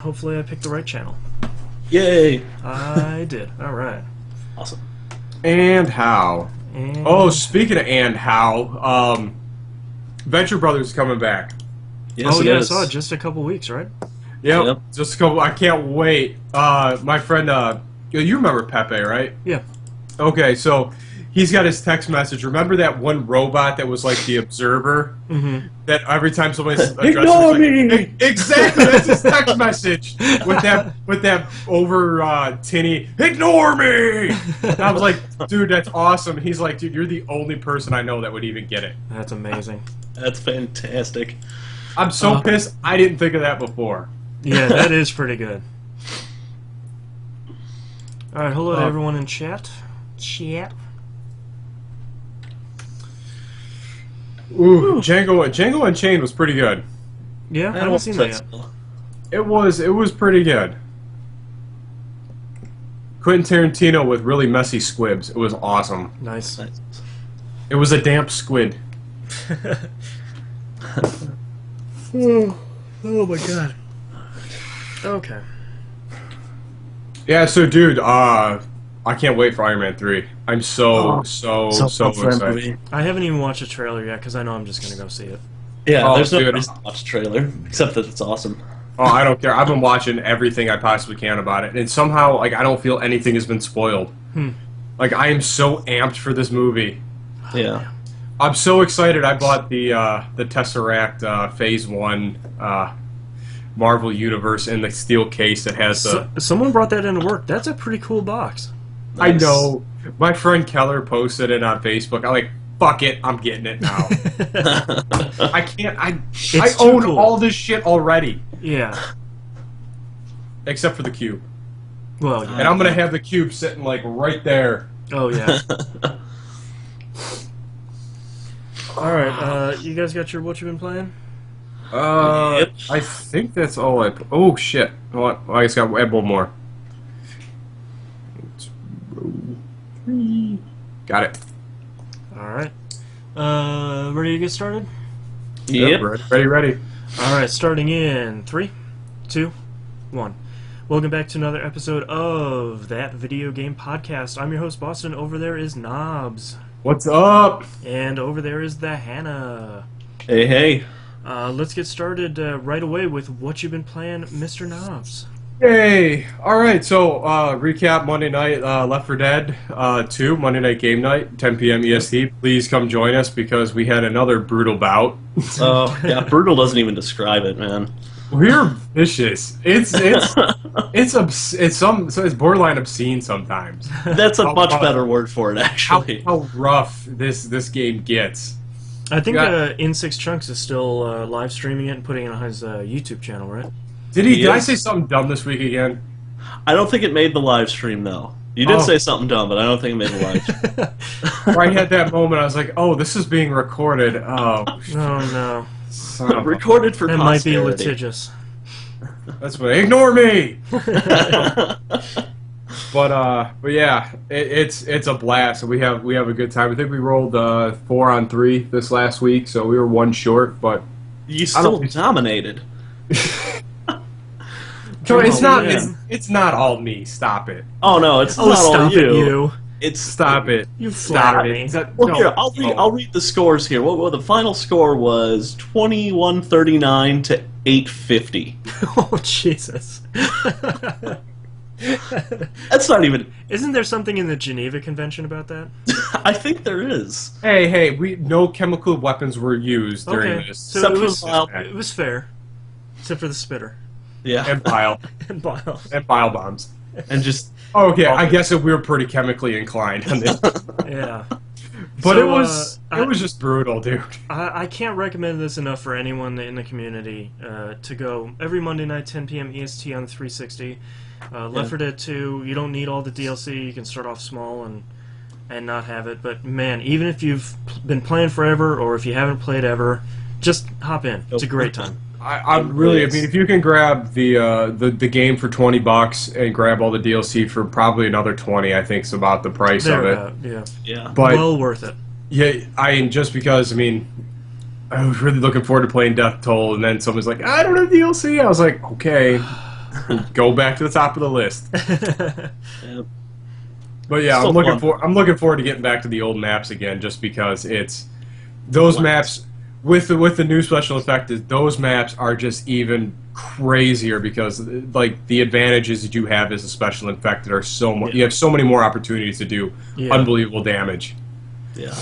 hopefully I picked the right channel. Yay! I did. All right. Awesome. And how? And Oh, speaking of and how, Venture Brothers is coming back. Yes, oh it yeah, is. I saw it just a couple weeks, right? Yep. Just a couple. I can't wait. My friend, you remember Pepe, right? Yeah. Okay, so he's got his text message. Remember that one robot that was like the observer? Mm-hmm. That every time somebody's Ignore me! Exactly, that's his text message with that over tinny ignore me. And I was like, dude, that's awesome. And he's like, dude, you're the only person I know that would even get it. That's amazing. That's fantastic. I'm so pissed. I didn't think of that before. Yeah, that is pretty good. All right, hello to everyone in chat. Chat. Ooh, Django Unchained was pretty good. Yeah, I haven't seen that yet. It was pretty good. Quentin Tarantino with really messy squibs. It was awesome. Nice. It was a damp squid. Oh my god. Okay. Yeah, so dude, I can't wait for Iron Man 3. I'm so excited. I haven't even watched a trailer yet because I know I'm just gonna go see it. Yeah, there's no dude. reason to watch the trailer, except that it's awesome. Oh, I don't care. I've been watching everything I possibly can about it, and somehow, like, I don't feel anything has been spoiled. Like, I am so amped for this movie. Yeah. I'm so excited. I bought the Tesseract Phase 1 Marvel Universe in the steel case that has the... Someone brought that into work. That's a pretty cool box. I know. My friend Keller posted it on Facebook. I'm like, fuck it, I'm getting it now. I can't... I own all this shit already. Yeah. Except for the cube. Well, yeah. And I'm going to have the cube sitting, like, right there. Oh, yeah. Alright, you guys got your what you've been playing? Yep. I think that's all I... Oh, shit. What? I just got to add one more. Got it. Alright. Ready to get started? Yep. Ready. Alright, starting in 3, 2, 1. Welcome back to another episode of That Video Game Podcast. I'm your host, Boston. Over there is Knobs. What's up? And over there is the Hannah. Hey, hey. Let's get started right away with what you've been playing, Mr. Knobs. Yay! Alright, so, recap Monday night, Left 4 Dead 2, Monday night game night, 10 p.m. EST. Please come join us because we had another brutal bout. Oh, yeah, brutal doesn't even describe it, man. We're vicious. It's borderline obscene sometimes. That's a much better word for it, actually. How rough this game gets. I think In Six Chunks is still live streaming it and putting it on his YouTube channel, right? Did I say something dumb this week again? I don't think it made the live stream, though. You did say something dumb, but I don't think it made the live stream. Where I had that moment, I was like, oh, this is being recorded. Oh, no. Recorded for That posterity. might be litigious. That's what. Ignore me. But yeah, it's a blast. We have a good time. I think we rolled 4 on 3 this last week, so we were one short. But You still dominated. So it's not all me. Stop it. Oh no, it's not stop all you. it, you. It's Stop it. You Stop flatter it. me. Well, here I'll read the scores here. Well, the final score was 2139 to 850. Oh, Jesus. That's not even. Isn't there something in the Geneva Convention about that? I think there is. Hey, no chemical weapons were used during this. So Except it was fair. Except for the spitter. Yeah, And bile. And bile. And bile bombs. and just Okay, I guess we were pretty chemically inclined on this. Yeah. But So, it was I- just brutal, dude. I can't recommend this enough for anyone in the community to go every Monday night, 10 p.m. EST on the 360. Left 4 Dead 2, you don't need all the DLC. You can start off small and not have it. But man, even if you've been playing forever or if you haven't played ever, just hop in. It's a great time. I mean, if you can grab the game for $20 and grab all the DLC for probably another 20, I think is about the price of it. Yeah. But Well worth it. yeah, just because I was really looking forward to playing Death Toll, and then someone's like, I don't have DLC. I was like, okay, Go back to the top of the list. Yeah. But yeah, Still fun. I'm looking forward to getting back to the old maps again, just because it's those maps with the new special effect. Those maps are just even crazier because like the advantages that you have as a special infected are so much. You have so many more opportunities to do unbelievable damage. Yeah.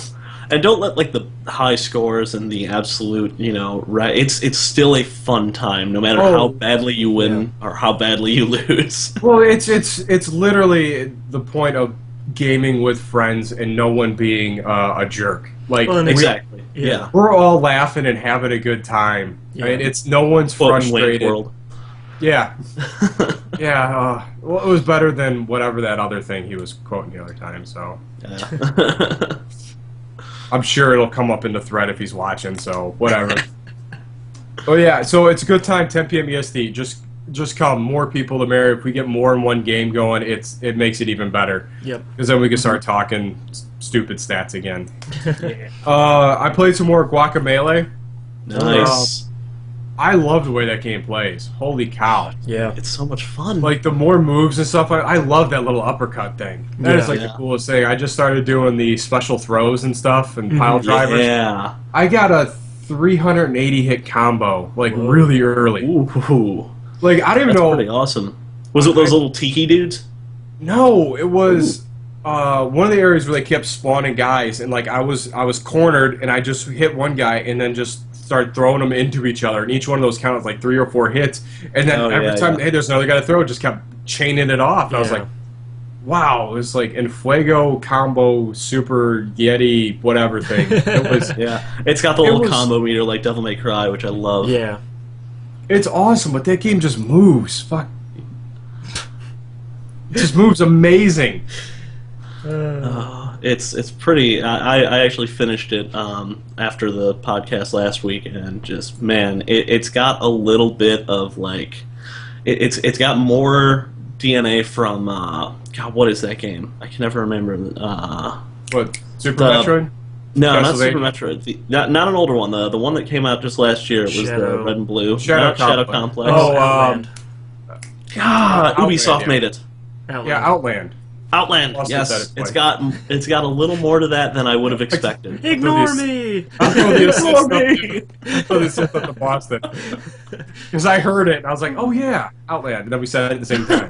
And don't let like the high scores and the absolute, right? It's still a fun time, no matter how badly you win or how badly you lose. Well, it's literally the point of gaming with friends and no one being a jerk. Like exactly, yeah. We're all laughing and having a good time. Yeah. Right? It's no one's frustrated. World. Yeah, yeah. Well, it was better than whatever that other thing he was quoting the other time. So. Yeah. I'm sure it'll come up in the thread if he's watching, so whatever. Oh yeah, so it's a good time, 10 p.m. EST. Just come, more people the merrier. If we get more in one game going, it makes it even better. Yep. Because then we can start talking stupid stats again. I played some more Guacamelee. Nice. I love the way that game plays. Holy cow. Yeah. It's so much fun. Like, the more moves and stuff, I love that little uppercut thing. That is, like, the coolest thing. I just started doing the special throws and stuff and pile drivers. Yeah. I got a 380-hit combo, like, really early. Ooh. Like, I don't even know... That's pretty awesome. Was it those little tiki dudes? No, it was... one of the areas where they kept spawning guys, and, like, I was cornered, and I just hit one guy, and then just... started throwing them into each other, and each one of those counted like 3 or 4 hits, and then every time, hey, there's another guy to throw, just kept chaining it off. And I was like, wow, it was like Enfuego combo super Yeti whatever thing. It was it's got the little combo meter like Devil May Cry, which I love. Yeah, it's awesome, but that game just moves. Fuck, it just moves amazing. It's pretty. I actually finished it after the podcast last week, and just it's got a little bit of like, it's got more DNA from God, what is that game? I can never remember. What, Super Metroid? No, not Super Metroid. Not an older one. The one that came out just last year was the Red and Blue. Shadow Complex. Oh, God, Ubisoft made it. Yeah, Outland. Outland, yes. It's got a little more to that than I would have expected. Ignore me! Ignore me! The boss thing. Because I heard it, and I was like, oh yeah, Outland. And then we said it at the same time.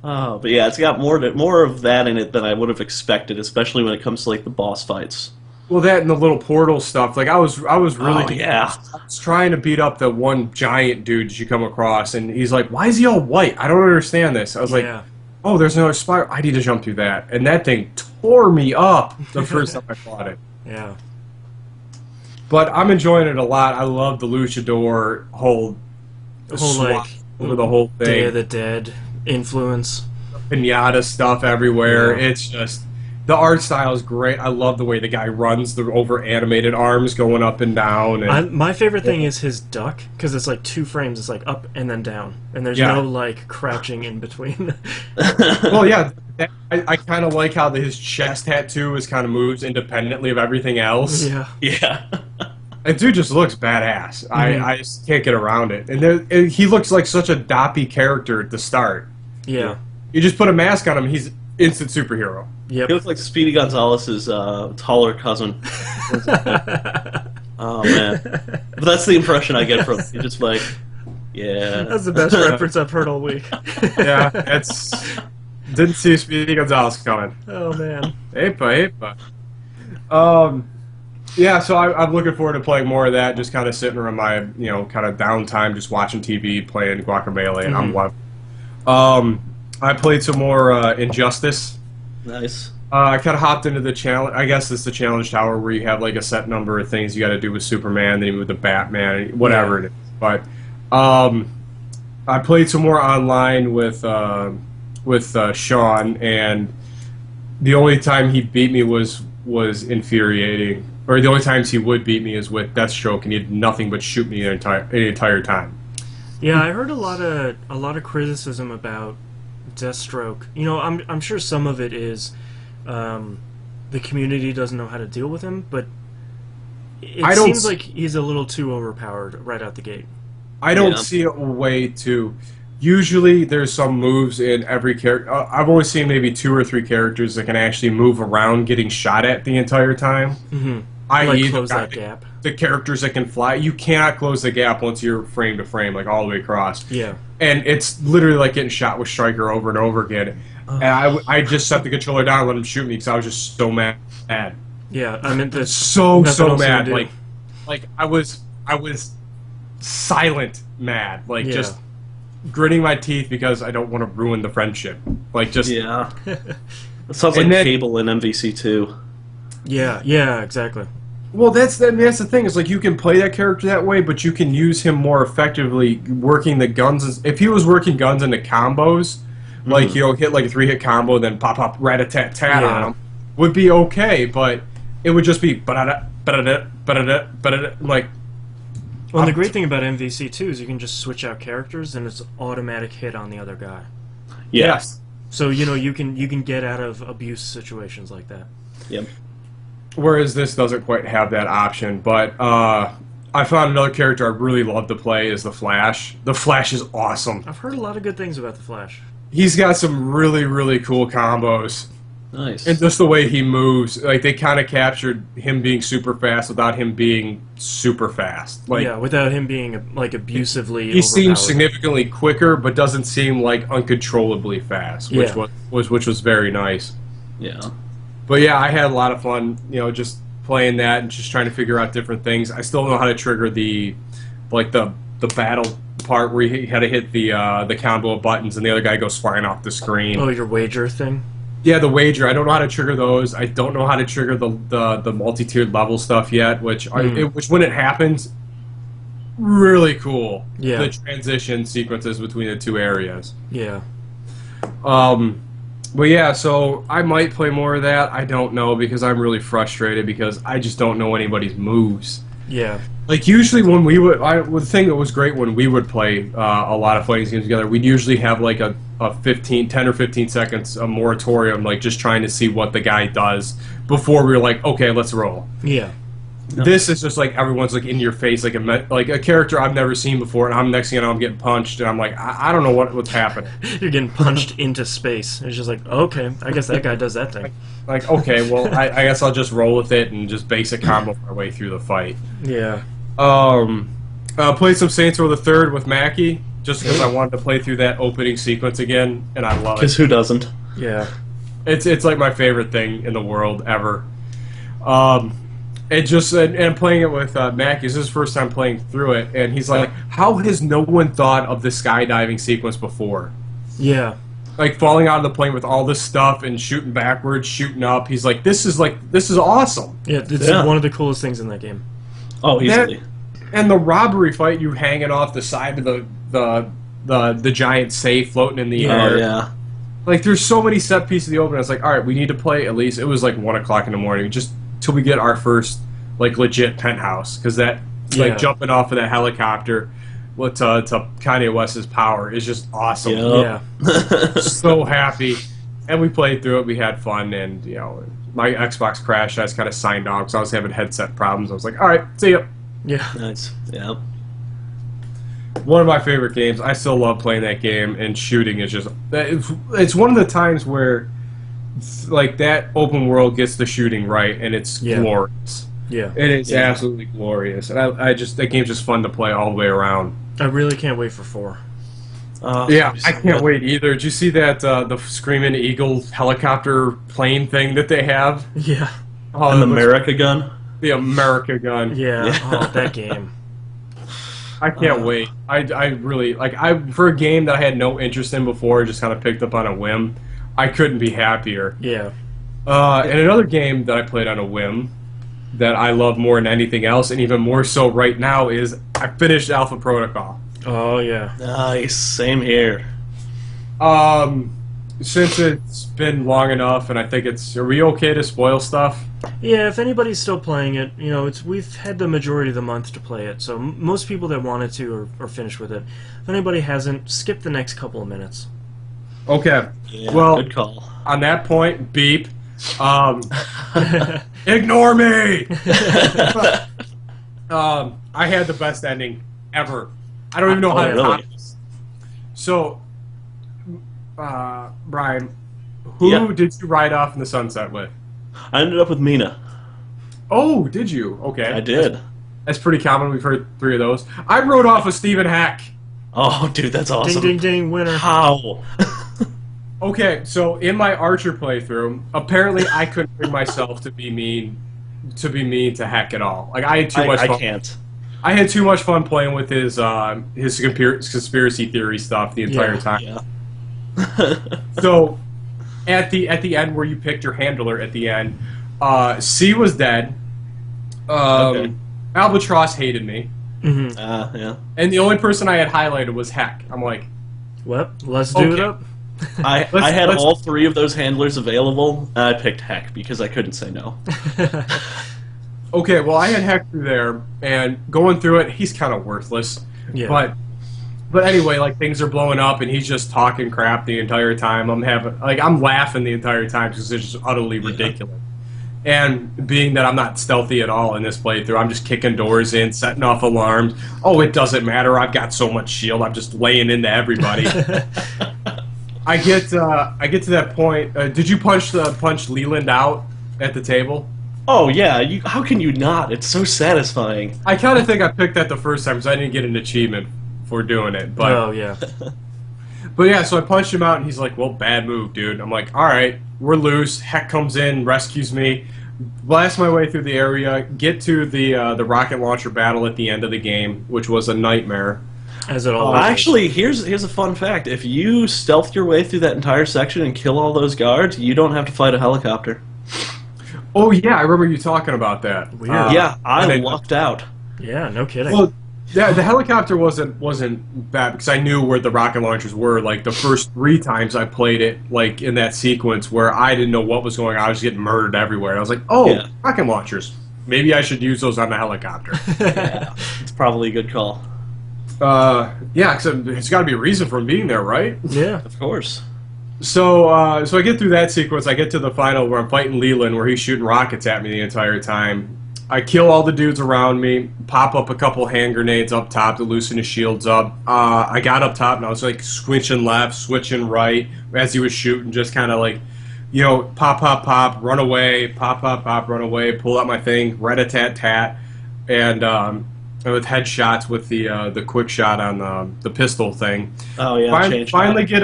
But yeah, it's got more of that in it than I would have expected, especially when it comes to like the boss fights. Well, that and the little portal stuff. Like I was really I was trying to beat up the one giant dude that you come across, and he's like, "Why is he all white? I don't understand this." I was like, "Oh, there's another spiral. I need to jump through that." And that thing tore me up the first time I fought it. Yeah. But I'm enjoying it a lot. I love the luchador whole like over the whole thing. Day of the Dead influence. Pinata stuff everywhere. It's just. The art style is great. I love the way the guy runs, the over-animated arms going up and down. And, my favorite thing is his duck, because it's like 2 frames. It's like up and then down. And there's no, like, crouching in between. Well, yeah. I kind of like how his chest tattoo is kind of moves independently of everything else. Yeah. And dude just looks badass. I just can't get around it. And he looks like such a doppy character at the start. Yeah. You just put a mask on him, he's instant superhero. Yep. He looks like Speedy Gonzalez's taller cousin. Oh man, but that's the impression I get from him. He's just like, yeah. That's the best reference I've heard all week. Yeah, didn't see Speedy Gonzalez coming. Oh man. Epa. Yeah, so I'm looking forward to playing more of that. Just kind of sitting around my kind of downtime, just watching TV, playing Guacamelee, and I'm loving. I played some more Injustice. Nice. I kind of hopped into the challenge. I guess it's the challenge tower where you have like a set number of things you got to do with Superman, then with the Batman, whatever it is. But I played some more online with Sean, and the only time he beat me was infuriating. Or the only times he would beat me is with Deathstroke, and he had nothing but shoot me the entire time. Yeah, I heard a lot of criticism about Deathstroke. I'm sure some of it is the community doesn't know how to deal with him, but it seems like he's a little too overpowered right out the gate. I don't Yeah. see a way to. Usually, there's some moves in every character. I've only seen maybe 2 or 3 characters that can actually move around, getting shot at the entire time. Mm-hmm. Like I.e., close that gap. the characters that can fly. You cannot close the gap once you're frame to frame, like all the way across. Yeah. And it's literally like getting shot with Striker over and over again. And I just set the controller down and let him shoot me because I was just so mad. Yeah, I mean, So nothing else to mad. do. Like I was silent mad. Like Yeah. just gritting my teeth because I don't want to ruin the friendship. Like just Yeah. It sounds like And then- Cable in MVC2. yeah, exactly. Well, that's the thing. Is like you can play that character that way, but you can use him more effectively working the guns. If he was working guns into combos, like he'll hit like a 3-hit combo, then pop rat-a-tat-tat Yeah. on him, would be okay. But it would just be ba-da-da, ba-da-da, ba-da-da, ba-da-da, like. Well, and the great thing about MVC2 is you can just switch out characters and it's automatic hit on the other guy. Yes. So you can get out of abuse situations like that. Yep. Whereas this doesn't quite have that option. But I found another character I really love to play is the Flash. The Flash is awesome. I've heard a lot of good things about the Flash. He's got some really, really cool combos. Nice. And just the way he moves, like they kind of captured him being super fast without him being super fast. Like Yeah, without him being like abusively he seems overpowered. significantly quicker, but doesn't seem like uncontrollably fast, which Yeah. was very nice. Yeah. But yeah, I had a lot of fun, just playing that and just trying to figure out different things. I still don't know how to trigger the battle part where you had to hit the combo of buttons and the other guy goes flying off the screen. Oh, your wager thing? Yeah, the wager. I don't know how to trigger those. I don't know how to trigger the multi-tiered level stuff yet, which when it happens, really cool. Yeah. The transition sequences between the two areas. Yeah. But yeah, so I might play more of that. I don't know because I'm really frustrated because I just don't know anybody's moves. Yeah. Like usually when we would, the thing that was great when we would play a lot of fighting games together, we'd usually have like a 10 or 15 seconds a moratorium, like just trying to see what the guy does before we were like, okay, let's roll. Yeah. This is just like everyone's like in your face, like a character I've never seen before, and I'm next thing you know I'm getting punched, and I'm like, I don't know what's happening. You're getting punched into space. It's just like, okay, I guess that guy does that thing. Like, okay, well, I guess I'll just roll with it and just basic combo my way through the fight. Yeah. Played some Saints Row the Third with Mackie just because I wanted to play through that opening sequence again, and I love Because it. who doesn't? Yeah. It's like my favorite thing in the world ever. And playing it with Mackie, this is his first time playing through it, and he's like, how has no one thought of the skydiving sequence before? Yeah. Like falling out of the plane with all this stuff and shooting backwards, shooting up. He's like, this is awesome. Yeah, it's Yeah. one of the coolest things in that game. Oh, easily. And the robbery fight, you hanging off the side of the giant safe floating in the Oh, air. yeah. Like there's so many set pieces of the open. It's like, all right, we need to play at least. It was like 1 o'clock in the morning, just till we get our first like legit penthouse, because that Yeah. jumping off of that helicopter to Kanye West's Power is just awesome. Yep. Yeah. So happy, and we played through it. We had fun, and my Xbox crashed. I was kind of signed off because I was having headset problems. I was like, all right, see ya. Yeah. Nice. Yep. One of my favorite games. I still love playing that game, and shooting is just it's one of the times where like that open world gets the shooting right, and it's Yeah. glorious. Yeah. It is absolutely glorious, and I just that game's just fun to play all the way around. I really can't wait for 4. Yeah, I can't wait either. Did you see that the Screaming Eagle helicopter plane thing that they have? Yeah. Oh, An it looks- America gun? the America gun. Yeah. Yeah. Oh, that game. I can't wait. I really for a game that I had no interest in before, just kind of picked up on a whim. I couldn't be happier. Yeah. And another game that I played on a whim that I love more than anything else, and even more so right now, is I finished Alpha Protocol. Oh, yeah. Nice. Same here. Since it's been long enough, and I think are we okay to spoil stuff? Yeah, if anybody's still playing it, we've had the majority of the month to play it, so most people that wanted to are finished with it. If anybody hasn't, skip the next couple of minutes. Okay. Yeah, Well, good call. on that point, beep. Ignore me! I had the best ending ever I don't even know how to really? top this. So, Brian, who Yeah. did you ride off in the sunset with? I ended up with Mina. Oh, did you? Okay. I did. That's pretty common. We've heard 3 of those. I rode off with Stephen Hack. Oh, dude, that's awesome. Ding, ding, ding, winner. How? Okay, so in my Archer playthrough, apparently I couldn't bring myself to be mean to Heck at all. Like I had too much fun. I can't. I had too much fun playing with his conspiracy theory stuff the entire time. Yeah. So at the end where you picked your handler at the end, C was dead. Okay. Albatross hated me, Yeah. and the only person I had highlighted was Heck. I'm like, Well, let's do it Okay. up. I Let's- had let's- all 3 of those handlers available, and I picked Heck because I couldn't say no. okay, well I had Heck through there, and going through it, he's kind of worthless. Yeah. But anyway, like things are blowing up, and he's just talking crap the entire time. I'm laughing the entire time because it's just utterly ridiculous. And being that I'm not stealthy at all in this playthrough, I'm just kicking doors in, setting off alarms. Oh, it doesn't matter. I've got so much shield. I'm just laying into everybody. I get to that point. Did you punch Leland out at the table? Oh yeah, how can you not? It's so satisfying. I kind of think I picked that the first time because I didn't get an achievement for doing it. But Oh, yeah. But yeah, so I punched him out, and he's like, well, bad move, dude. I'm like, all right, we're loose. Heck comes in, rescues me, blast my way through the area, get to the rocket launcher battle at the end of the game, which was a nightmare. As it always is. Actually, here's a fun fact. If you stealth your way through that entire section and kill all those guards, you don't have to fight a helicopter. Oh, yeah, I remember you talking about that. Weird. Yeah, I and lucked out. Yeah, no kidding. Well, yeah, the helicopter wasn't bad because I knew where the rocket launchers were. Like the first 3 times I played it, like in that sequence where I didn't know what was going on, I was getting murdered everywhere. And I was like, oh, Yeah. rocket launchers. Maybe I should use those on the helicopter. Yeah, it's probably a good call. Yeah, because it's got to be a reason for him being there, right? Yeah. Of course. So, so I get through that sequence. I get to the final where I'm fighting Leland, where he's shooting rockets at me the entire time. I kill all the dudes around me, pop up a couple hand grenades up top to loosen his shields up. I got up top and I was like switching left, switching right as he was shooting, just kind of like, you know, pop, pop, pop, run away, pop, pop, pop, run away, pull out my thing, rat-a-tat-tat, and with headshots with the quick shot on the pistol thing. Oh yeah. Finally get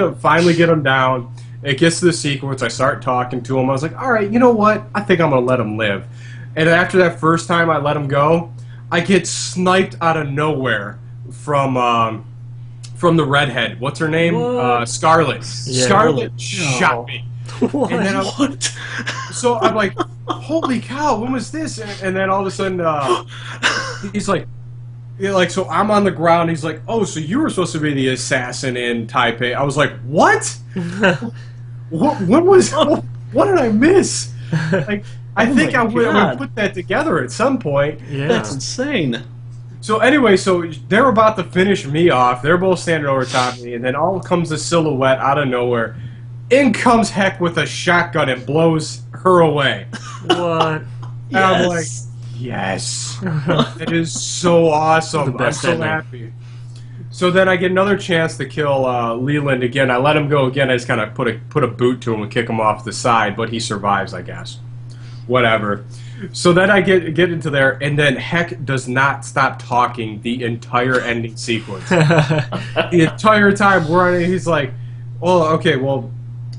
him down. It gets to the sequence. I start talking to him. I was like, all right, you know what? I think I'm gonna let him live. And after that first time I let him go, I get sniped out of nowhere from the redhead. What's her name? Scarlet. Yeah. Scarlet shot me. What? And then What? so I'm like, holy cow, when was this? And then all of a sudden, he's like, yeah, like, so I'm on the ground. He's like, oh, so you were supposed to be the assassin in Taipei. I was like, what? What did I miss? Like, I think my I would God. put that together at some point. Yeah. That's insane. So anyway, so they're about to finish me off. They're both standing over top of me, and then all comes a silhouette out of nowhere. In comes Heck with a shotgun and blows her away. What? And I'm like, yes, it is so awesome. The I'm best so ending. happy. So then I get another chance to kill Leland again. I let him go again. I just kind of put a boot to him and kick him off the side, but he survives, I guess. Whatever. So then I get into there, and then Heck does not stop talking the entire ending sequence. The entire time he's like, well, okay, well,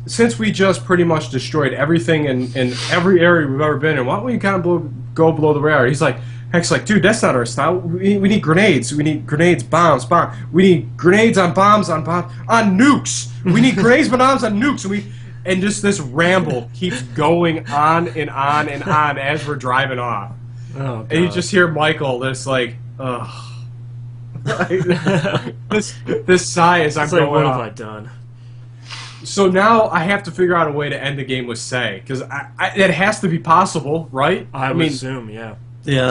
since we just pretty much destroyed everything in every area we've ever been in, why don't we kind of go below the radar? He's like, Heck's like, dude, that's not our style. We need grenades. We need grenades, bombs. We need grenades on bombs, on nukes. We need grenades, bombs on nukes. And just this ramble keeps going on and on and on as we're driving off. Oh, God. And you just hear Michael, this like, ugh. this sigh as I'm It's like, going what have off. I done? So now I have to figure out a way to end the game with Say, because it has to be possible, right? I would assume, yeah. Yeah.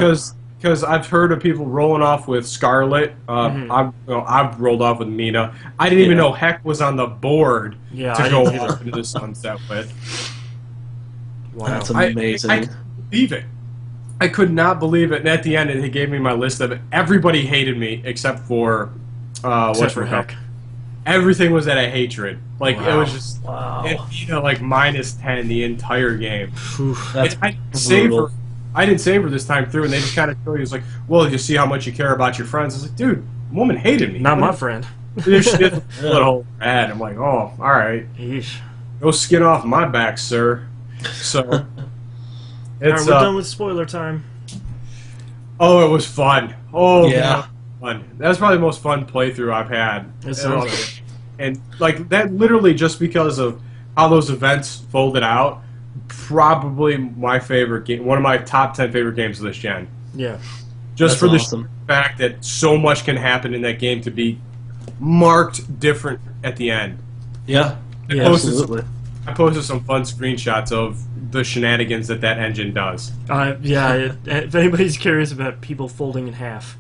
Because I've heard of people rolling off with Scarlet. I've rolled off with Mina. I didn't even know Heck was on the board Yeah, to I go didn't either. off into the sunset with. Wow. That's amazing. I couldn't believe it. I could not believe it. And at the end, he gave me my list of it. Everybody hated me except for Except for heck. Everything was at a hatred. Like it Wow. was just it, like -10 the entire game. That's I didn't savor this time through, and they just kind of told you, it's like, well, you see how much you care about your friends. I was like, dude, woman hated me. Not my friend. This shit little bad. I'm like, oh, all right, Yeesh. no skin off my back, sir. So Alright, it's we're done with spoiler time. oh, it was fun. Oh Yeah. fun. That was probably the most fun playthrough I've had. It sounds like it. And like that, literally just because of how those events folded out, probably my favorite game, one of my top 10 favorite games of this gen. Yeah. Just That's for the awesome. fact that so much can happen in that game to be marked different at the end. Yeah. I posted some fun screenshots of the shenanigans that engine does. If anybody's curious about people folding in half,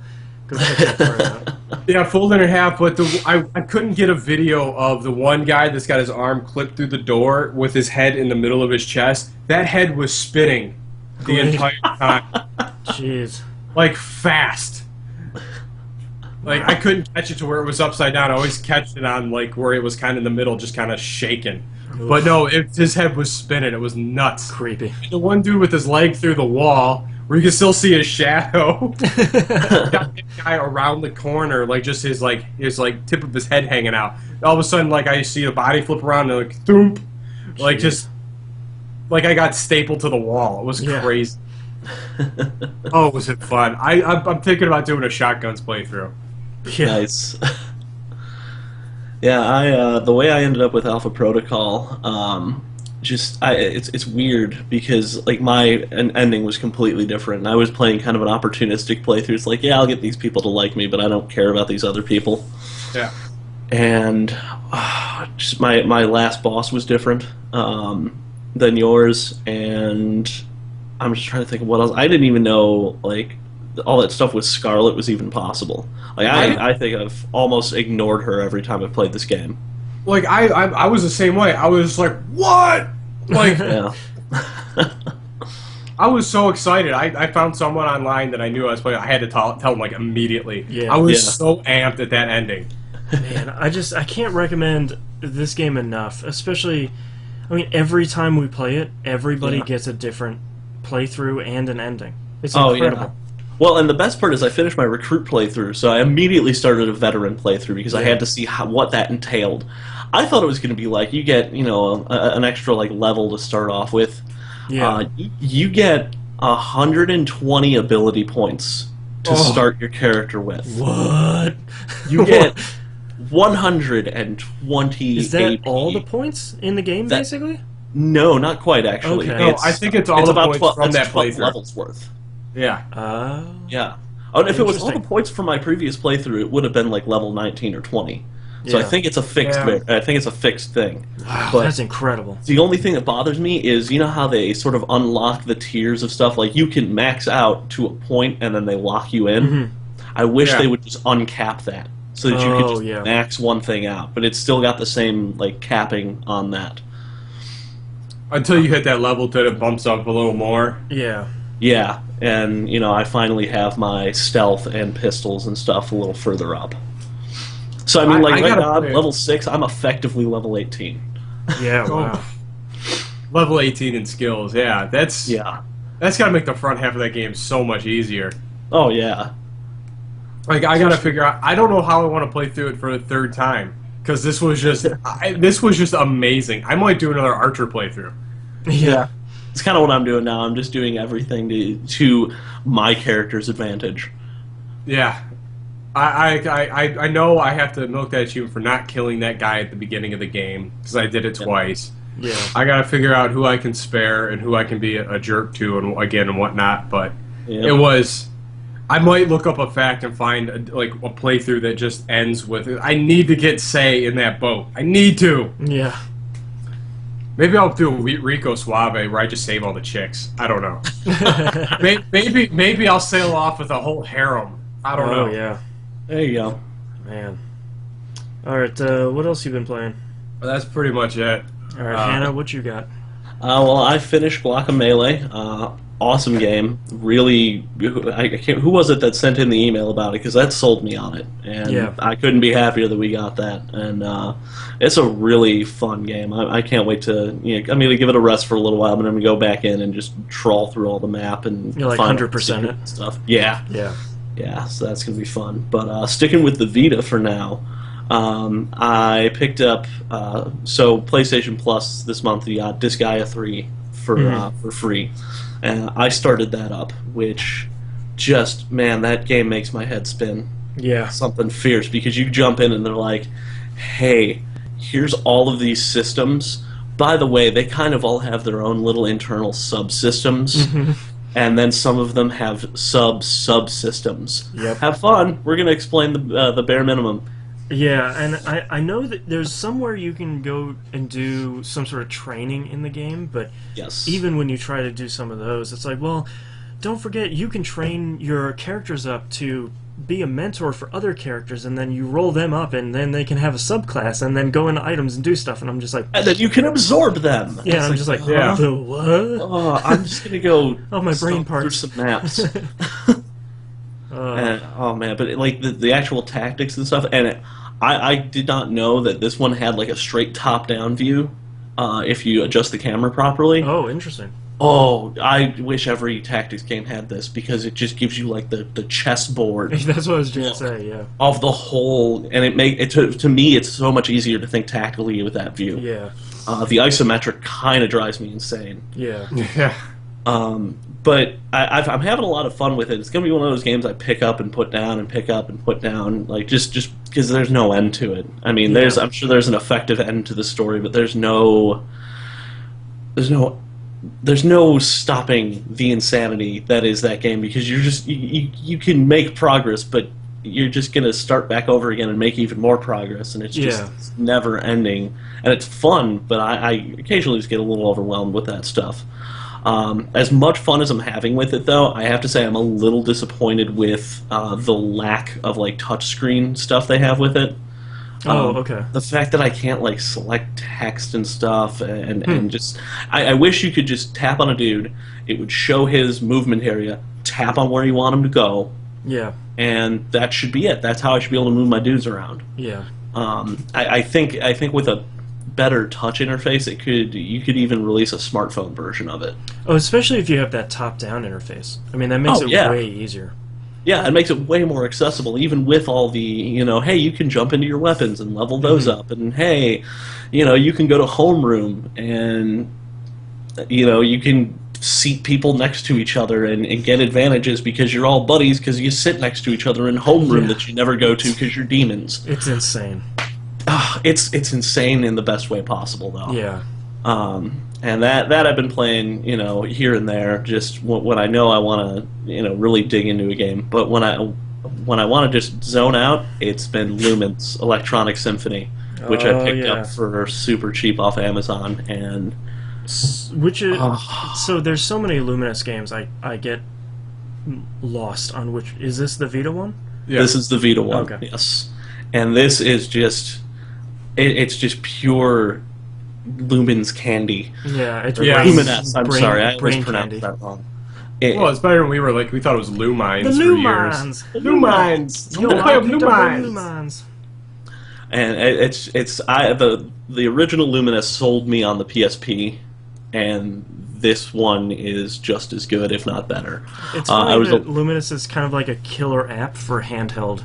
go check that part out. Yeah, folded in half, but I couldn't get a video of the one guy that's got his arm clipped through the door with his head in the middle of his chest. That head was spinning the Great. entire time. Jeez. Like, fast. Like, I couldn't catch it to where it was upside down. I always catch it on, like, where it was kind of in the middle, just kind of shaking. Oof. But no, his head was spinning. It was nuts. Creepy. The one dude with his leg through the wall, where you can still see his shadow. Got that guy around the corner, like just his tip of his head hanging out. All of a sudden, like I see the body flip around and like thump, like just like I got stapled to the wall. It was crazy. Oh, was it fun? I'm thinking about doing a shotguns playthrough. Yeah. Nice. Yeah, the way I ended up with Alpha Protocol, it's weird because like my ending was completely different. I was playing kind of an opportunistic playthrough. It's like, yeah, I'll get these people to like me, but I don't care about these other people. Yeah. And just my last boss was different than yours, and I'm just trying to think of what else. I didn't even know like all that stuff with Scarlet was even possible. Like I think I've almost ignored her every time I've played this game. Like I was the same way. I was like, what? Like, Yeah. I was so excited. I found someone online that I knew I was playing. I had to tell them like immediately. Yeah. I was Yeah. so amped at that ending. Man, I can't recommend this game enough. Especially, I mean, every time we play it, everybody gets a different playthrough and an ending. It's incredible. Yeah. Well, and the best part is I finished my recruit playthrough, so I immediately started a veteran playthrough because I had to see what that entailed. I thought it was going to be like you get, an extra like level to start off with. Yeah. You get 120 ability points to start your character with. What? You get 120. Is that all the points in the game, basically? No, not quite actually. Okay. No, I think it's all the about points 12, from that 12 playthrough. levels worth. Yeah. Yeah. Oh, and if it was all the Interesting. points from my previous playthrough, it would have been like level 19 or 20. So I Yeah. think it's a fixed. Yeah. I think it's a fixed thing. Wow, But that's incredible. the only thing that bothers me is how they sort of unlock the tiers of stuff. Like you can max out to a point and then they lock you in. Mhm. I wish Yeah. they would just uncap that so that you could just max one thing out. But it's still got the same like capping on that. Until you hit that level that it bumps up a little more. Yeah. Yeah, and I finally have my stealth and pistols and stuff a little further up. So I mean, I right gotta now, play it. level 6, I'm effectively level 18. Yeah, wow. Level 18 in skills. Yeah, that's Yeah. got to make the front half of that game so much easier. Oh yeah. Like I got to figure out. I don't know how I want to play through it for the third time because this was just this was just amazing. I might do another Archer playthrough. Yeah. It's kind of what I'm doing now. I'm just doing everything to my character's advantage. Yeah. I know I have to milk that achievement for not killing that guy at the beginning of the game because I did it twice. Yeah. I got to figure out who I can spare and who I can be a jerk to and whatnot. But Yeah. it was. I might look up a fact and find a playthrough that just ends with I need to get Say in that boat. I need to. Yeah. Maybe I'll do a Rico Suave where I just save all the chicks. I don't know. maybe I'll sail off with a whole harem. I don't know. Oh, yeah. There you go. Man. Alright, what else you been playing? But that's pretty much it. Alright, Hannah, what you got? Well, I finished Guacamelee. awesome game. Really, I can't. Who was it that sent in the email about it? Because that sold me on it, and Yeah. I couldn't be happier that we got that. And it's a really fun game. I can't wait to. I'm going to give it a rest for a little while, but I'm going to go back in and just trawl through all the map and You're like find 100% it stuff. Yeah, Yeah. yeah. So that's going to be fun. But sticking with the Vita for now. I picked up so PlayStation Plus this month. You got Disgaea 3 for free, and I started that up, which just that game makes my head spin. Yeah. Something fierce, because you jump in and they're like, "Hey, here's all of these systems. By the way, they kind of all have their own little internal subsystems." And then some of them have subsystems. Yep. Have fun. We're going to explain the bare minimum. Yeah, and I know that there's somewhere you can go and do some sort of training in the game, but Yes. even when you try to do some of those, it's like, well, don't forget you can train your characters up to be a mentor for other characters, and then you roll them up, and then they can have a subclass, and then go into items and do stuff, and I'm just like... And then you can absorb them. Yeah, I'm just like, yeah. the what? Oh, I'm just going to go Oh, my brain stomp through parts. some maps. Oh man, but like the actual tactics and stuff, and I did not know that this one had like a straight top-down view if you adjust the camera properly. Oh, interesting. Oh, I wish every tactics game had this, because it just gives you like the chessboard That's what I was going to say, yeah. of the whole, and to me it's so much easier to think tactically with that view. Yeah, The isometric kind of drives me insane. yeah. Yeah. But I'm having a lot of fun with it. It's going to be one of those games I pick up and put down and pick up and put down, like just because there's no end to it. I mean, I'm sure there's an effective end to the story, but there's no stopping the insanity that is that game, because you can make progress, but you're just going to start back over again and make even more progress, and it's just it's never ending. And it's fun, but I occasionally just get a little overwhelmed with that stuff. As much fun as I'm having with it, though, I have to say I'm a little disappointed with the lack of like touchscreen stuff they have with it. Okay. The fact that I can't like select text and stuff, and just I wish you could just tap on a dude, it would show his movement area, tap on where you want him to go, Yeah, and that should be it. That's how I should be able to move my dudes around. yeah. I think with a better touch interface, you could even release a smartphone version of it. Oh, especially if you have that top-down interface. I mean, that makes it yeah. way easier. Yeah, it makes it way more accessible, even with all the, hey, you can jump into your weapons and level those up, and hey, you can go to homeroom, and, you can seat people next to each other and get advantages because you're all buddies because you sit next to each other in homeroom that you never go to because you're demons. It's insane. It's insane in the best way possible, though. Yeah. And that I've been playing, here and there, just when I know I want to, really dig into a game. But when I want to just zone out, it's been Lumen's Electronic Symphony, which I picked up for super cheap off Amazon. And Which is so there's so many Luminous games. I get lost on which is this the Vita one? Yeah. This is the Vita one. Okay. Yes, and this is just it's just pure Lumen's candy. Yeah, it's Luminous. I'm sorry, I always brain pronounce candy. that wrong. Well, it's better when we thought it was Lumines The for Lumines. years. Lumines. Yo, Play I with picked up the Lumines. Lumines. And the original Luminous sold me on the PSP, and this one is just as good, if not better. It's funny that Luminous is kind of like a killer app for handheld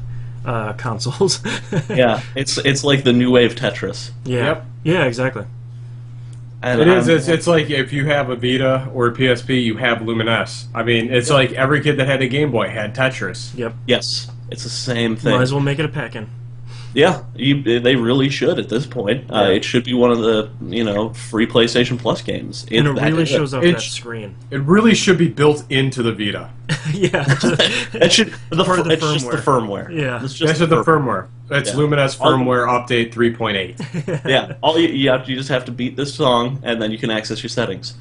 consoles. Yeah, it's like the new wave Tetris. Yeah. Yep. Yeah, exactly. And It is. It's like if you have a Vita or a PSP, you have Lumines. I mean, it's like every kid that had a Game Boy had Tetris. Yep. Yes, it's the same thing. Might as well make it a pack-in. Yeah, they really should at this point. It should be one of the free PlayStation Plus games. And it really shows off that It's- screen. It really should be built into the Vita. Yeah. That should Part of the it's just the firmware. firmware. Yeah. It's just That's the firmware. It's Yeah. Lumines firmware update 3.8. Yeah, all you just have to beat this song, and then you can access your settings.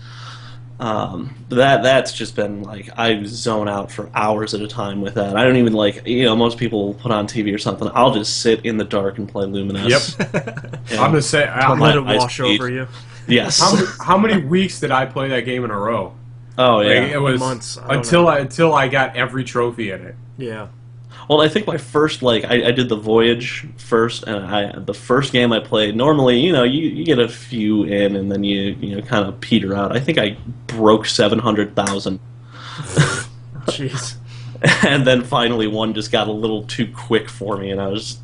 That's just been like I zone out for hours at a time with that. I don't even most people will put on TV or something. I'll just sit in the dark and play Luminous. Yep. And I'm gonna say, my Let it eyes wash bleed. over you. Yes. how many weeks did I play that game in a row? Oh yeah. Like, it was Months, I don't until I got every trophy in it. Yeah. Well, I think my first, like, I did the Voyage first, and the first game I played, normally, you get a few in, and then you kind of peter out. I think I broke 700,000. Jeez. And then finally one just got a little too quick for me, and I was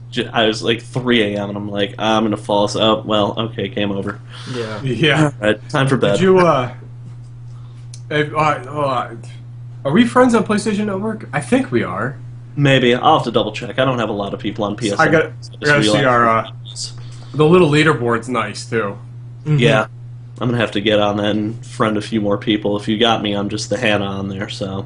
like 3 a.m., and I'm like, I'm going to fall asleep. Oh, well, okay, game over. Yeah. Yeah. All right, time for bed. Did you, are we friends on PlayStation Network? I think we are. Maybe. I'll have to double check. I don't have a lot of people on PSN. I gotta see our, the little leaderboard's nice, too. Mm-hmm. Yeah. I'm going to have to get on that and friend a few more people. If you got me, I'm just the Hannah on there, so...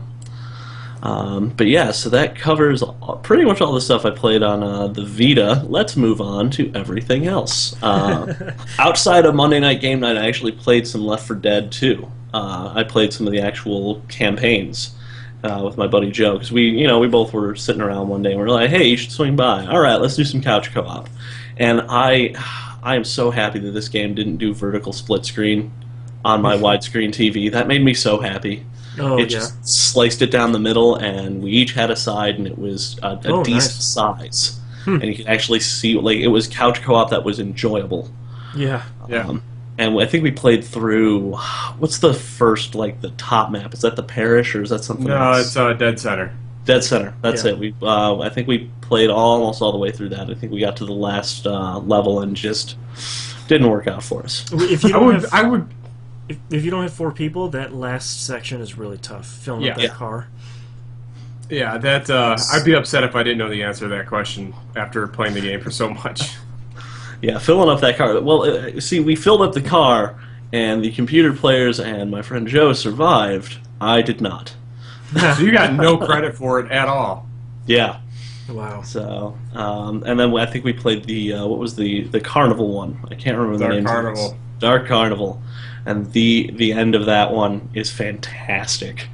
but yeah, so that covers pretty much all the stuff I played on the Vita. Let's move on to everything else. Outside of Monday Night Game Night, I actually played some Left 4 Dead 2. I played some of the actual campaigns with my buddy Joe, because we both were sitting around one day and we were like, hey, you should swing by. All right, let's do some couch co-op. And I am so happy that this game didn't do vertical split screen on my widescreen TV. That made me so happy. Oh, It just sliced it down the middle, and we each had a side, and it was a decent nice. size. And you could actually see, like, it was couch co-op that was enjoyable. Yeah. Yeah. And I think we played through, what's the first, like, the top map? Is that the Parish, or is that something No, else? it's Dead Center. Dead Center. That's Yeah. it. I think we played almost all the way through that. I think we got to the last level and just didn't work out for us. If you don't have, I would. if you don't have 4 people, that last section is really tough. Filling up that Yeah. car. Yeah, that I'd be upset if I didn't know the answer to that question after playing the game for so much. Yeah, filling up that car. Well, see, we filled up the car, and the computer players and my friend Joe survived. I did not. So you got no credit for it at all. Yeah. Wow. So, and then I think we played the what was the Carnival one? I can't remember the Dark name. Carnival. Dark Carnival, and the end of that one is fantastic.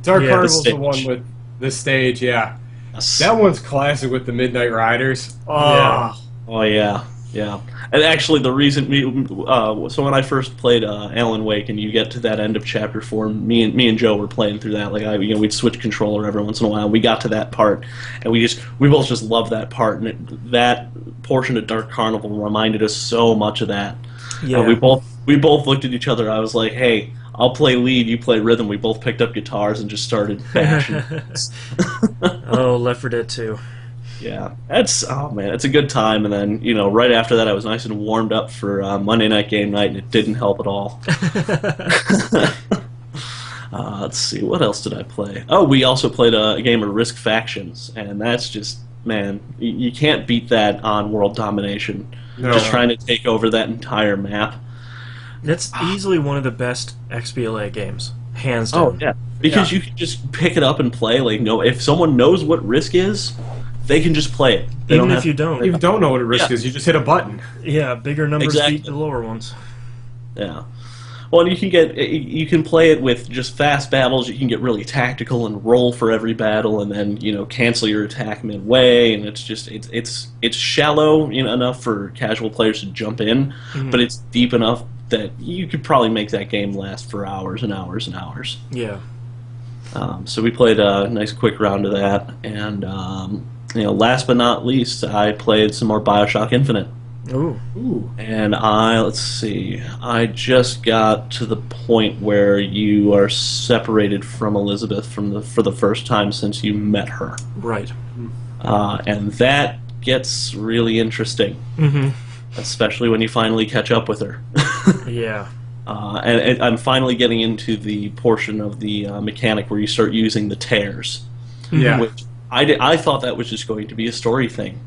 Dark Yeah, the Carnival's the stage. one with the stage, yeah. Yes. That one's classic with the Midnight Riders. Oh, Yeah. Oh yeah, yeah. And actually, the reason so when I first played Alan Wake, and you get to that end of Chapter 4, me and Joe were playing through that. Like we'd switch controller every once in a while. We got to that part, and we both just loved that part, and that portion of Dark Carnival reminded us so much of that. Yeah. And we both looked at each other. I was like, hey, I'll play lead, you play rhythm. We both picked up guitars and just started bashing. Oh, Left 4 Dead 2. Yeah, it's a good time. And then right after that, I was nice and warmed up for Monday Night Game Night, and it didn't help at all. Let's see, what else did I play? Oh, we also played a game of Risk Factions, and that's just, man, you can't beat that on World Domination. No. Just trying to take over that entire map. That's easily one of the best XBLA games, hands Oh down. yeah, because you can just pick it up and play. Like, if someone knows what Risk is, they can just play it. They Even don't if have you to don't. worry You about don't know what a risk Yeah. is, you just hit a button. Yeah, bigger numbers Exactly. beat the lower ones. Yeah. Well, you can play it with just fast battles. You can get really tactical and roll for every battle, and then cancel your attack midway. And it's shallow enough for casual players to jump in, but it's deep enough that you could probably make that game last for hours and hours and hours. Yeah. So we played a nice quick round of that, and last but not least, I played some more BioShock Infinite. Ooh. And let's see, I just got to the point where you are separated from Elizabeth for the first time since you met her. Right. And that gets really interesting, Mm-hmm. especially when you finally catch up with her. Yeah. And I'm finally getting into the portion of the mechanic where you start using the tears. Yeah. Which I thought that was just going to be a story thing.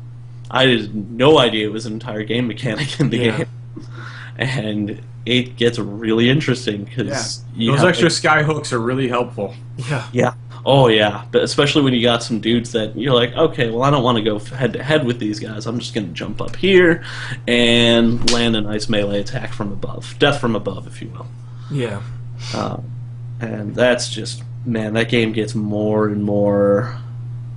I had no idea it was an entire game mechanic in the Yeah. game. And it gets really interesting because Those extra sky hooks are really helpful. Yeah. Yeah. Oh, yeah. But especially when you got some dudes that you're like, okay, well, I don't want to go head to head with these guys. I'm just going to jump up here and land a nice melee attack from above. Death from above, if you will. Yeah. And that's just, man, that game gets more and more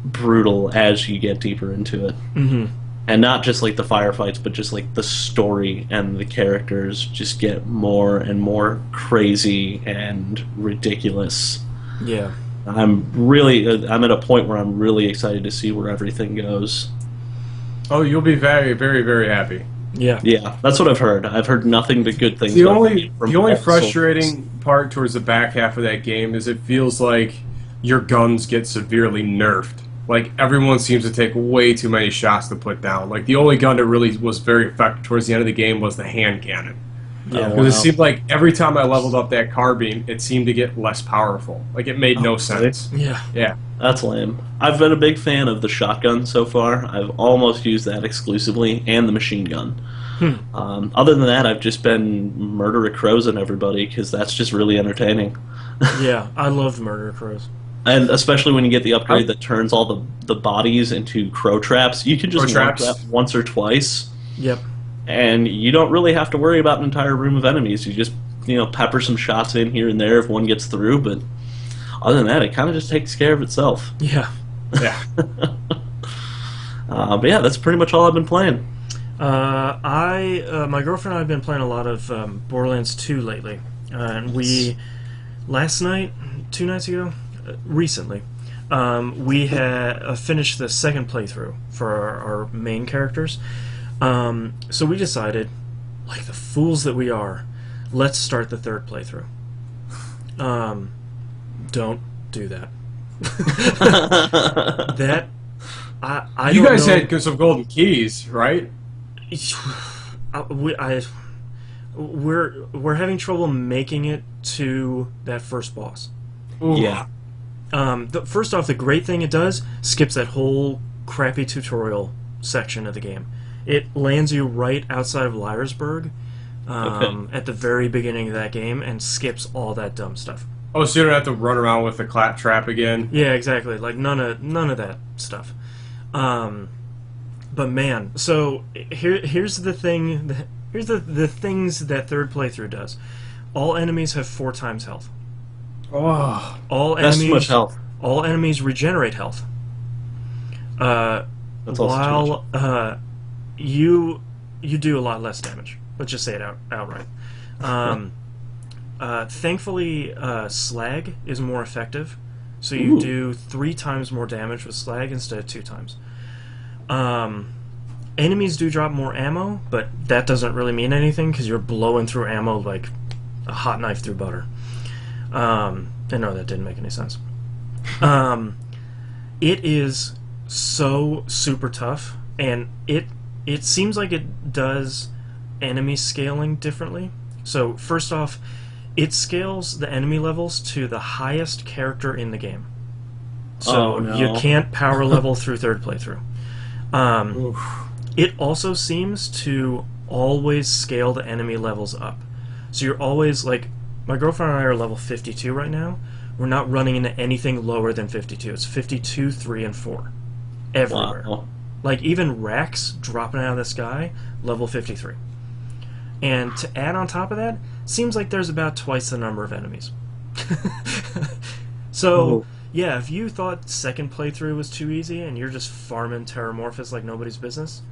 brutal as you get deeper into it. Mm-hmm. And not just like the firefights, but just like the story and the characters just get more and more crazy and ridiculous. Yeah. I'm at a point where I'm really excited to see where everything goes. Oh, you'll be very, very, very happy. Yeah. Yeah, that's what I've heard. I've heard nothing but good things. The about only it from the only all frustrating part towards the back half of that game is it feels like your guns get severely nerfed. Like everyone seems to take way too many shots to put down. Like the only gun that really was very effective towards the end of the game was the hand cannon. Yeah. Because it seemed like every time I leveled up that carbine, it seemed to get less powerful. Like it made no sense. Yeah. Yeah. That's lame. I've been a big fan of the shotgun so far. I've almost used that exclusively, and the machine gun. Other than that, I've just been murder crows and everybody because that's just really entertaining. Yeah, I love murder crows. And especially when you get the upgrade that turns all the bodies into crow traps, you can just Crow mark traps. that once or twice, Yep. and you don't really have to worry about an entire room of enemies. You just pepper some shots in here and there if one gets through, but other than that, it kind of just takes care of itself. Yeah. Yeah. But yeah, that's pretty much all I've been playing. My girlfriend and I have been playing a lot of Borderlands 2 lately, and we last night, 2 nights ago, recently, we had finished the second playthrough for our main characters. So we decided, like the fools that we are, let's start the third playthrough. Don't do that. That I You don't guys know. had some golden keys, right? We're having trouble making it to that first boss. Ooh. Yeah. First off, the great thing it does skips that whole crappy tutorial section of the game. It lands you right outside of Liarsburg at the very beginning of that game and skips all that dumb stuff. Oh, so you don't have to run around with the clap trap again? Yeah, exactly. Like none of that stuff. But man, so here's the thing. Here's the things that third playthrough does. All enemies have 4 times health. Oh. All That's enemies too much health. All enemies regenerate health. That's also too much. While you do a lot less damage. Let's just say it outright. Thankfully, slag is more effective, so you do 3 times more damage with slag instead of 2 times. Enemies do drop more ammo, but that doesn't really mean anything because you're blowing through ammo like a hot knife through butter. I know that didn't make any sense. It is so super tough, and it seems like it does enemy scaling differently. So first off, it scales the enemy levels to the highest character in the game. So you can't power level through third playthrough. It also seems to always scale the enemy levels up. So you're always like, my girlfriend and I are level 52 right now. We're not running into anything lower than 52. It's 52, 3, and 4. Everywhere. Wow. Like even Rex dropping out of the sky, level 53. And to add on top of that, seems like there's about twice the number of enemies. So, yeah, if you thought second playthrough was too easy and you're just farming Terramorphous like nobody's business,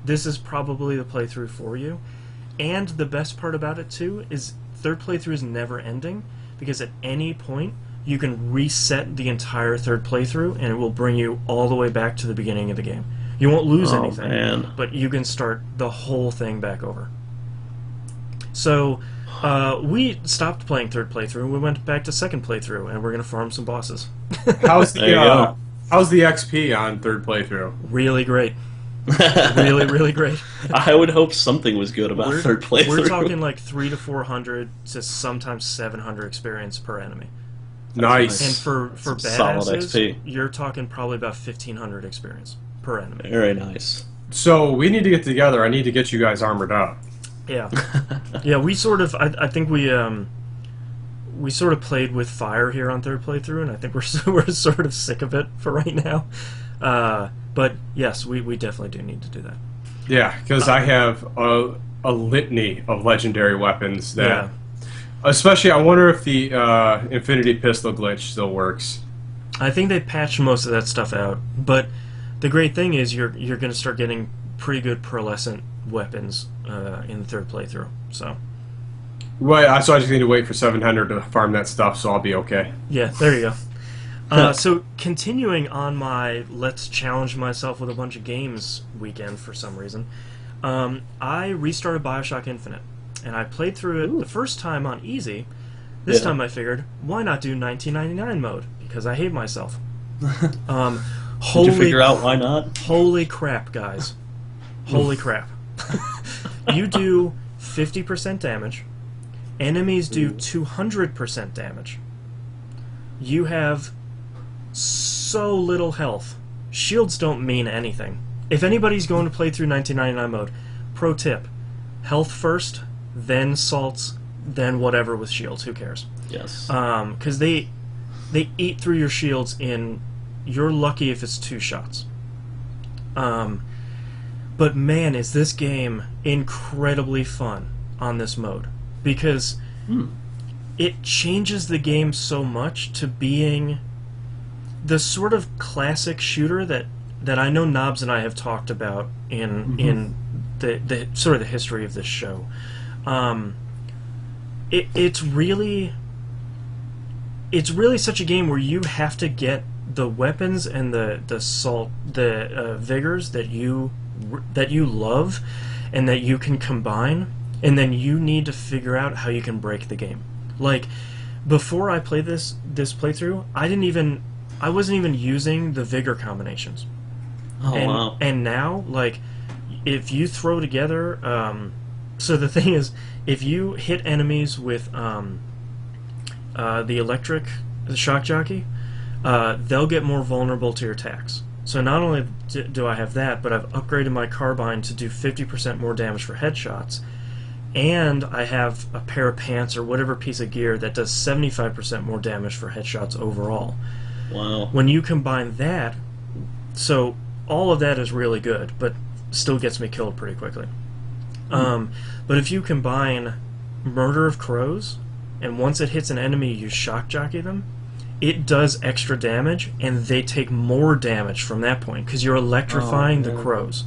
this is probably the playthrough for you. And the best part about it, too, is third playthrough is never ending, because at any point you can reset the entire third playthrough and it will bring you all the way back to the beginning of the game. You won't lose anything, man. but you can start the whole thing back over. So, we stopped playing third playthrough, we went back to second playthrough, and we're going to farm some bosses. How's There you the go. how's the XP on third playthrough? Really great. Really, really great. I would hope something was good about third playthrough. We're talking like 300 to 400 to sometimes 700 experience per enemy. Nice. And for Solid badasses, XP. you're talking probably about 1,500 experience per enemy. Very nice. So we need to get together. I need to get you guys armored up. Yeah, yeah. We sort of, I think we sort of played with fire here on third playthrough, and I think we're sort of sick of it for right now. But yes, we definitely do need to do that. Yeah, because I have a litany of legendary weapons that. Yeah. Especially, I wonder if the Infinity Pistol glitch still works. I think they patched most of that stuff out, but the great thing is you're going to start getting pretty good pearlescent weapons in the third playthrough. So. Well, so I just need to wait for 700 to farm that stuff, so I'll be okay. Yeah, there you go. So continuing on my let's challenge myself with a bunch of games weekend for some reason, I restarted BioShock Infinite, and I played through it the first time on easy. This time I figured, why not do 1999 mode? Because I hate myself. Did you figure out why not? Holy crap, guys. Holy crap. You do 50% damage. Enemies do 200% damage. You have so little health. Shields don't mean anything. If anybody's going to play through 1999 mode, pro tip, health first, then salts, then whatever with shields. Who cares? Yes. Because they eat through your shields in... You're lucky if it's 2 shots. But man, is this game incredibly fun on this mode. Because it changes the game so much to being the sort of classic shooter that I know Knobs and I have talked about in the sort of the history of this show. It's really such a game where you have to get the weapons and the vigors that you love and that you can combine, and then you need to figure out how you can break the game. Like, before I played this playthrough, I wasn't even using the vigor combinations. Wow. And now, like, if you throw together, so the thing is, if you hit enemies with the shock jockey, they'll get more vulnerable to your attacks. So not only do I have that, but I've upgraded my carbine to do 50% more damage for headshots, and I have a pair of pants or whatever piece of gear that does 75% more damage for headshots overall. Wow. When you combine that, so all of that is really good, but still gets me killed pretty quickly. But if you combine Murder of Crows, and once it hits an enemy, you shock jockey them, it does extra damage, and they take more damage from that point because you're electrifying the crows.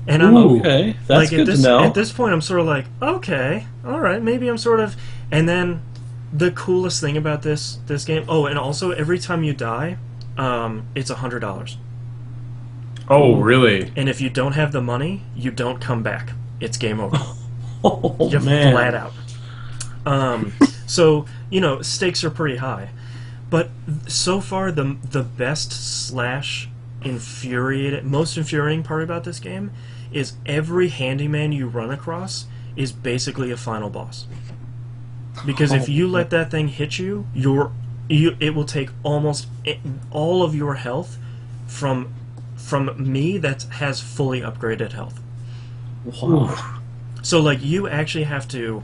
And I'm okay. That's like, good to know. At this point, I'm sort of like, okay, all right, maybe I'm sort of. And then the coolest thing about this game. Oh, and also every time you die, it's $100. Oh, really? And if you don't have the money, you don't come back. It's game over. Oh, You're man. flat out. So, stakes are pretty high. But so far, the best slash most infuriating part about this game is every handyman you run across is basically a final boss. Because if you let that thing hit you, it will take almost all of your health from me that has fully upgraded health. Wow. So, like, you actually have to...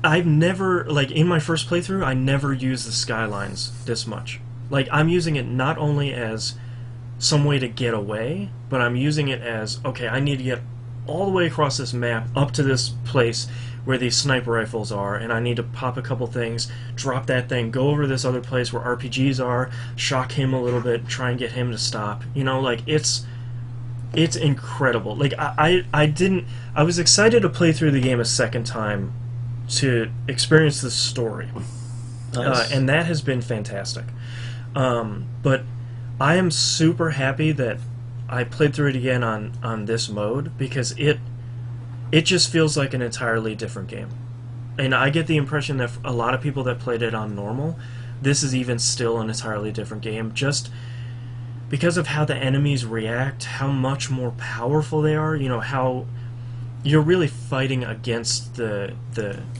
I've never, like, in my first playthrough, I never used the skylines this much. Like, I'm using it not only as some way to get away, but I'm using it as, okay, I need to get all the way across this map up to this place where these sniper rifles are, and I need to pop a couple things, drop that thing, go over this other place where RPGs are, shock him a little bit, try and get him to stop. Like, it's incredible. Like, I was excited to play through the game a second time to experience the story. Nice. And that has been fantastic. But I am super happy that I played through it again on this mode, because it just feels like an entirely different game. And I get the impression that a lot of people that played it on normal, this is even still an entirely different game, just because of how the enemies react, how much more powerful they are, how you're really fighting against the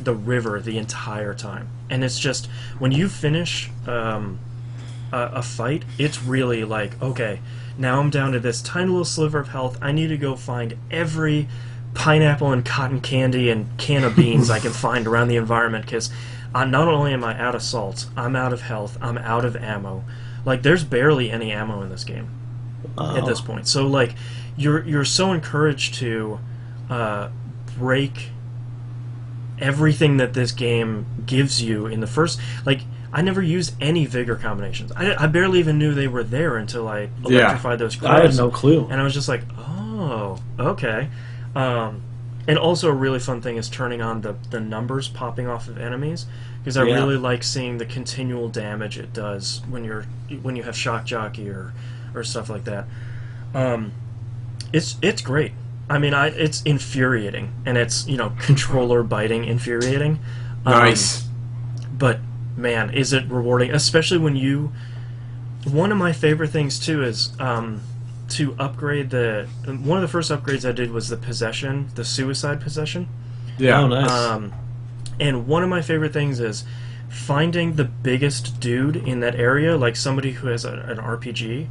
river the entire time. And it's just, when you finish a fight, it's really like, okay, now I'm down to this tiny little sliver of health. I need to go find every pineapple and cotton candy and can of beans I can find around the environment, because not only am I out of salt, I'm out of health, I'm out of ammo. Like, there's barely any ammo in this game at this point. So, like, you're so encouraged to break everything that this game gives you in the first... Like, I never used any vigor combinations. I barely even knew they were there until I electrified those crows. I had no clue. And I was just like, oh, Oh, okay. And also a really fun thing is turning on the numbers popping off of enemies, because I Yeah. really like seeing the continual damage it does when you have shock jockey or stuff like that. Um, it's great. I mean, it's infuriating, and it's controller biting infuriating. Nice. But man, is it rewarding, especially when you. One of my favorite things too is to upgrade the. One of the first upgrades I did was the possession, the suicide possession. Yeah. Oh, nice. And one of my favorite things is finding the biggest dude in that area, like somebody who has an RPG,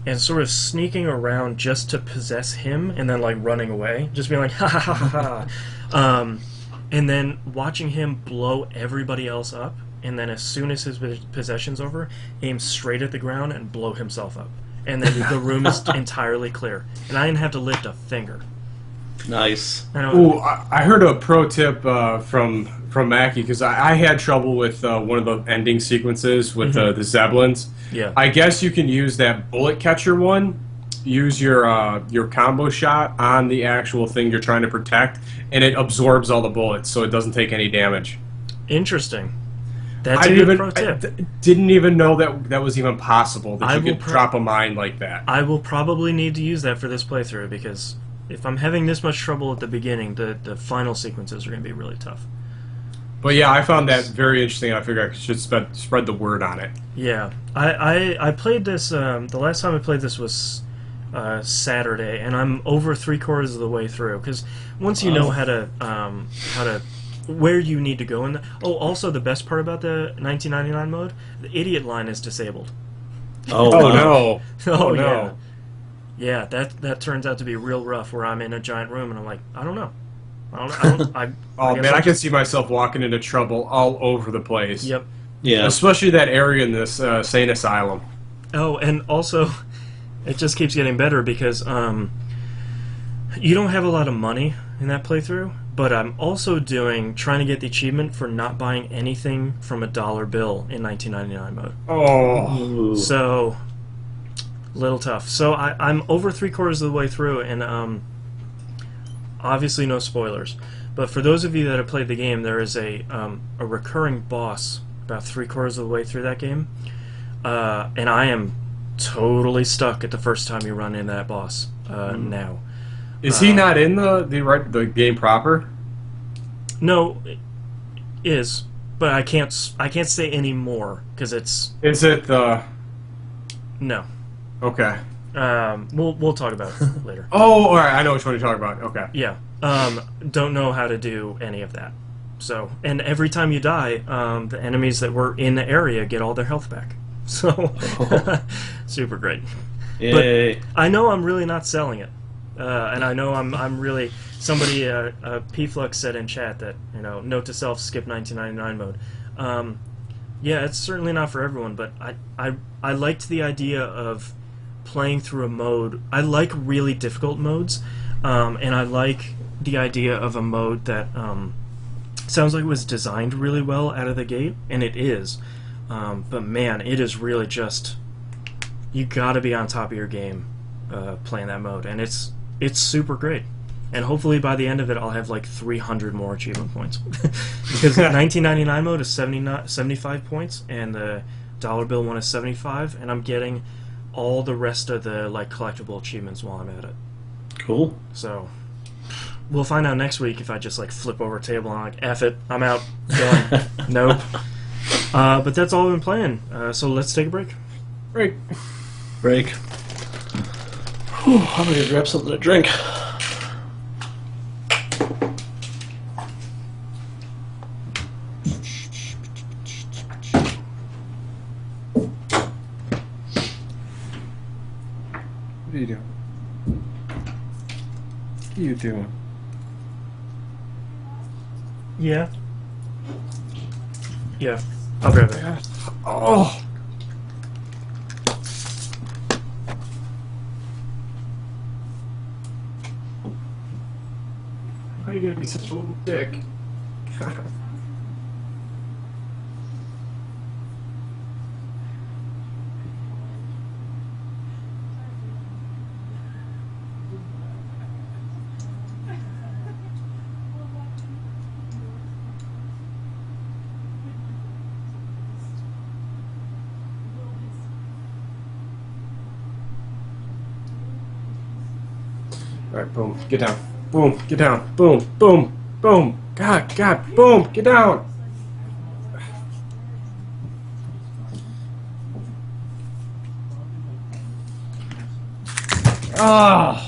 and sort of sneaking around just to possess him, and then like running away, just being like ha ha ha ha ha, and then watching him blow everybody else up, and then as soon as his possession's over, aim straight at the ground and blow himself up, and then the room is entirely clear, and I didn't have to lift a finger. Nice. Ooh, I heard a pro tip from Mackie, because I had trouble with one of the ending sequences with the Zeppelins. Yeah. I guess you can use that bullet catcher one. Use your combo shot on the actual thing you're trying to protect, and it absorbs all the bullets, so it doesn't take any damage. Interesting. That's I a didn't good even pro tip. didn't even know that was even possible, that I you will could drop a mine like that. I will probably need to use that for this playthrough, because if I'm having this much trouble at the beginning, the final sequences are going to be really tough. But yeah, I found that very interesting. I figured I should spread the word on it. Yeah, I played this. The last time I played this was Saturday, and I'm over 3/4 of the way through. Because once you know how to where you need to go in. Also the best part about the 1999 mode, the idiot line is disabled. Oh, Oh wow. no! Oh, no! Yeah, that turns out to be real rough. Where I'm in a giant room and I'm like, I don't know. I Oh guess man, I I'll can see myself walking into trouble all over the place. Yep. Yeah. Especially that area in this sane asylum. Oh, and also, it just keeps getting better because you don't have a lot of money in that playthrough, but I'm also trying to get the achievement for not buying anything from a dollar bill in 1999 mode. Oh, Ooh. So, little tough. So I'm over 3/4 of the way through, and obviously no spoilers. But for those of you that have played the game, there is a recurring boss about 3/4 of the way through that game, and I am totally stuck at the first time you run into that boss now. is he not in the game proper? No, it is, but I can't say any more because it's Is it the? no. Okay. We'll talk about it later. Oh, all right. I know which one you're talking about. Okay. Yeah. Don't know how to do any of that. So, and every time you die, the enemies that were in the area get all their health back. So, super great. Yay. But I know I'm really not selling it, and I know I'm really somebody. Pflux said in chat that note to self: skip 1999 mode. Yeah, it's certainly not for everyone, but I liked the idea of playing through a mode. I like really difficult modes, and I like the idea of a mode that sounds like it was designed really well out of the gate, and it is. But man, it is really just you got to be on top of your game playing that mode, and it's super great. And hopefully by the end of it, I'll have like 300 more achievement points because the 1999 mode is 75 points, and the dollar bill one is 75, and I'm getting all the rest of the like collectible achievements while I'm at it. Cool. So we'll find out next week if I just like flip over a table and I'm like, F it, I'm out, done. Nope. But that's all I've been playing. So let's take a break. Break. Break. Whew, I'm gonna grab something to drink. What are you doing? What are you doing? Yeah. Yeah. I'll grab it. Oh. Why are you gonna be such a little dick? Alright, boom. Get down. Boom. Get down. Boom. Boom. Boom. God. Boom. Get down. Ah.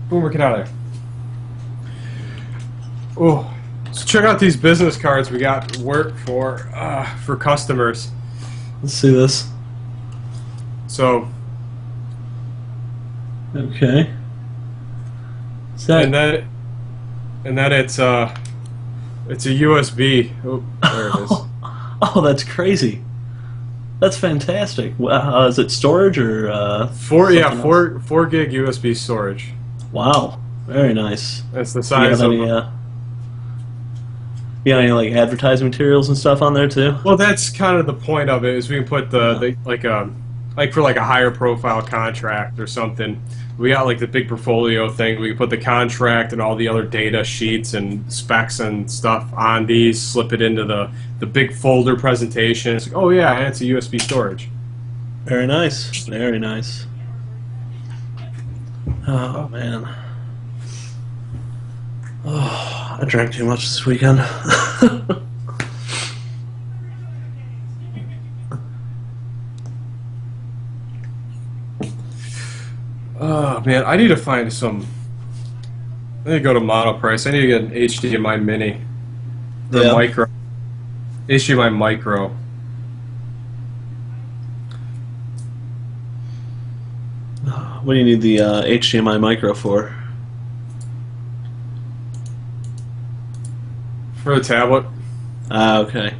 Boomer, get out of there. Oh, so check out these business cards we got work for customers. Let's see this. So, Okay. Is that... and then it's a USB. Oh, there it is. Oh, that's crazy. That's fantastic. Is it storage or Four else? 4 gig USB storage. Wow, very nice. That's the size You got any like advertising materials and stuff on there too? Well, that's kind of the point of it. Is we can put the like for like a higher profile contract or something. We got like the big portfolio thing. We can put the contract and all the other data sheets and specs and stuff on these. Slip it into the big folder presentation. It's like, oh yeah, and it's a USB storage. Very nice. Very nice. Oh man. Oh, I drank too much this weekend. Oh man, I need to find some. I need to go to Monoprice. I need to get an HDMI Mini. Or Yeah. Micro. HDMI Micro. What do you need the HDMI micro for? For the tablet. Ah, okay.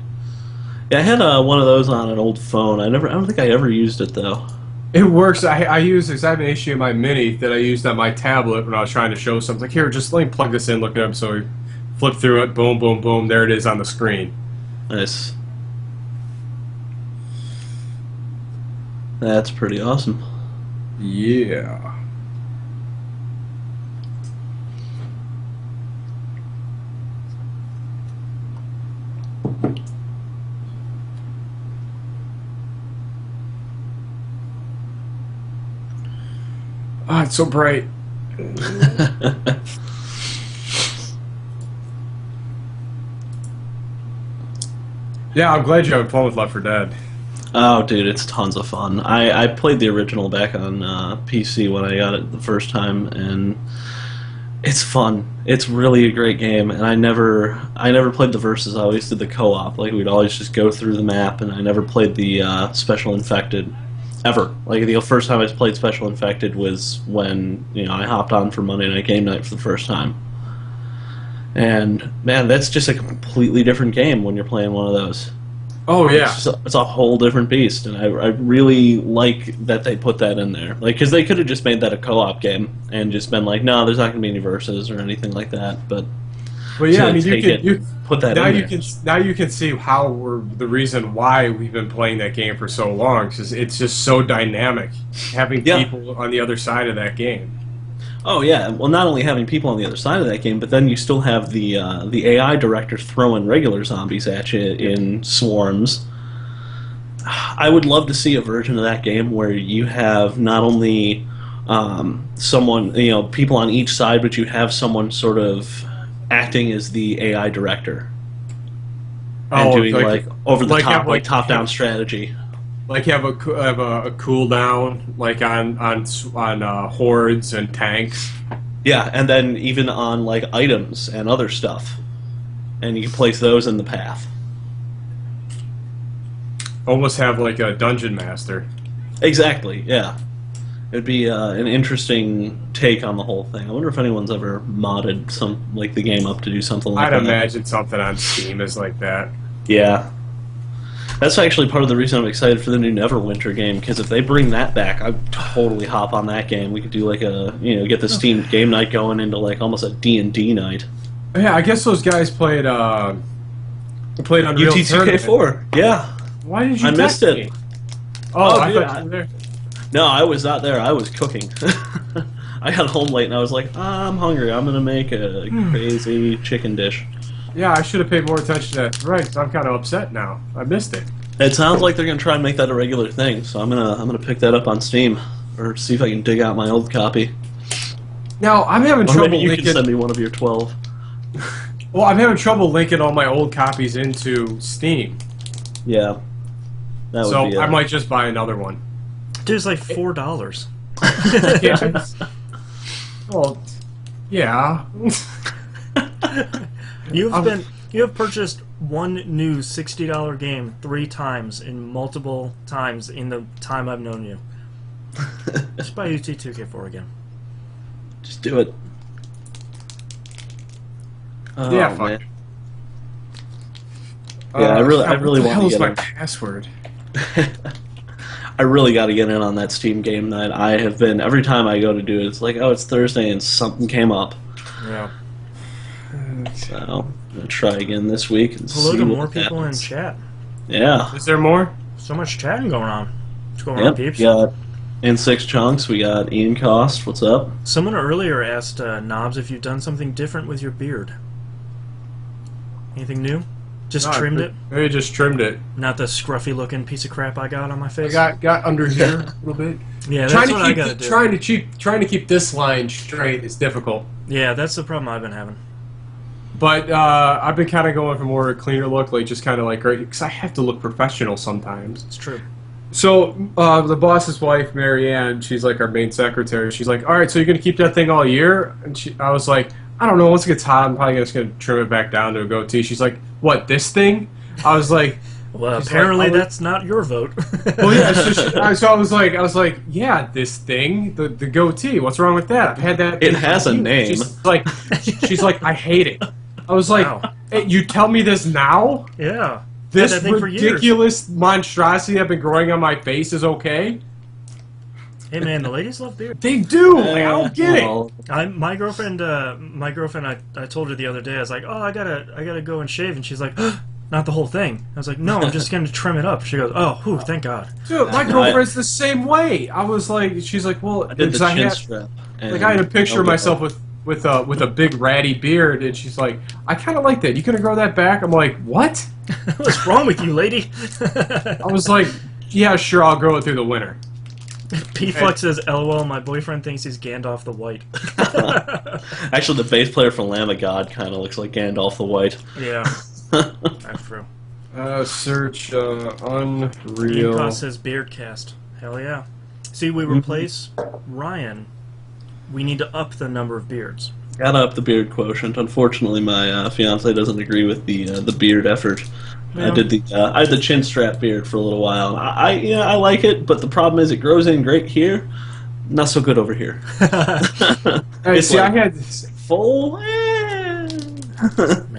Yeah, I had one of those on an old phone. I don't think I ever used it though. It works. I use this. I have an HDMI Mini that I used on my tablet when I was trying to show something. Like, here, just let me plug this in, look it up. So we flip through it, boom, boom, boom. There it is on the screen. Nice. That's pretty awesome. Yeah. Ah, it's so bright. Yeah, I'm glad you're having fun with Left 4 Dead. Oh, dude, it's tons of fun. I played the original back on PC when I got it the first time, and it's fun. It's really a great game, and I never played the versus. I always did the co-op. Like, we'd always just go through the map, and I never played the Special Infected ever. Like, the first time I played Special Infected was when, I hopped on for Monday Night Game Night for the first time. And, man, that's just a completely different game when you're playing one of those. Oh, yeah. It's a whole different beast, and I really like that they put that in there. Like, because they could have just made that a co-op game and just been like, no, there's not going to be any verses or anything like that. But yeah, I mean, you put that now in you there. now you can see how the reason why we've been playing that game for so long, because it's just so dynamic having people on the other side of that game. Oh yeah, well, not only having people on the other side of that game, but then you still have the AI director throwing regular zombies at you in swarms. I would love to see a version of that game where you have not only someone, people on each side, but you have someone sort of acting as the AI director and doing like over the top, like top-down strategy. Like have a cooldown like on hordes and tanks. Yeah, and then even on like items and other stuff, and you can place those in the path. Almost have like a dungeon master. Exactly. Yeah, it'd be an interesting take on the whole thing. I wonder if anyone's ever modded the game up to do something like that. I'd imagine something on Steam is like that. Yeah. That's actually part of the reason I'm excited for the new Neverwinter game, because if they bring that back, I'd totally hop on that game. We could do like get the Steam game night going into like almost a D&D night. Yeah, I guess those guys played Unreal UT2K4. Yeah. Why did you I missed it. Me? Oh, I dude, thought you were there. No, I was not there. I was cooking. I got home late and I was like, I'm hungry. I'm going to make a crazy chicken dish. Yeah, I should have paid more attention to that. Right, 'cause I'm kind of upset now. I missed it. It sounds like they're gonna try and make that a regular thing, so I'm gonna pick that up on Steam, or see if I can dig out my old copy. Now I'm having Or trouble maybe you linking. can send me one of your 12. Well, I'm having trouble linking all my old copies into Steam, Yeah, that would so be. I might just buy another one. Dude, it's like $4. Yeah. Well, yeah. You have purchased one new $60 game 3 times in multiple times in the time I've known you. Just buy UT2K4 again. Just do it. Oh, Yeah, fuck. man. Yeah, I really what the want hell to is get my in. password? I really got to get in on that Steam game night. I have been every time I go to do it. It's like, oh, it's Thursday and something came up. Yeah. So I'm gonna try again this week and Hello see to what more people happens. in chat. Yeah. Is there more? So much chatting going on. What's going on, Yep. peeps? We got in 6 chunks. We got Ian Cost. What's up? Someone earlier asked Knobs if you've done something different with your beard. Anything new? Just trimmed it? Maybe just trimmed it. Not the scruffy looking piece of crap I got on my face? I got under here a little bit. Yeah, that's what I gotta do. Trying to keep this line straight is difficult. Yeah, that's the problem I've been having. But I've been kind of going for more a cleaner look, like just kind of like right, because I have to look professional sometimes. It's true. So the boss's wife, Marianne, she's like our main secretary. She's like, "All right, so you're gonna keep that thing all year?" And I was like, "I don't know. Once it gets hot, I'm probably just gonna trim it back down to a goatee." She's like, "What, this thing?" I was like, Well, she's apparently like, that's not your vote. "Well, yeah." So I was like, "Yeah, this thing, the goatee. What's wrong with that? I've had that. It has a name." She's like, "I hate it." I was like, Wow. "Hey, you tell me this now? Yeah. This Had that thing for years. ridiculous monstrosity I've been growing on my face is okay?" Hey man, the ladies love beard. They do. Like, I don't get it. Well, My girlfriend, I told her the other day. I was like, "Oh, I gotta go and shave," and she's like, "Not the whole thing." I was like, "No, I'm just gonna trim it up." She goes, "Oh, whew, thank God." Dude, my girlfriend's the same way. I was like, she's like, well, I did the because chin strap. like I had a picture of myself with a big ratty beard, and she's like, I kind of like that. You gonna grow that back? I'm like, what? What's wrong with you, lady? I was like, yeah, sure, I'll grow it through the winter. P-Flux says, "LOL, my boyfriend thinks he's Gandalf the White." Actually, the bass player from Lamb of God kind of looks like Gandalf the White. Yeah, that's true. Search Ian Unreal. Cost says, "Beardcast." Hell yeah. See, we replace Ryan. We need to up the number of beards. Gotta up the beard quotient. Unfortunately, my fiance doesn't agree with the beard effort. Yeah. I had the chin strap beard for a little while. I like it, but the problem is it grows in great here, not so good over here. Hey, It's see, like I had full.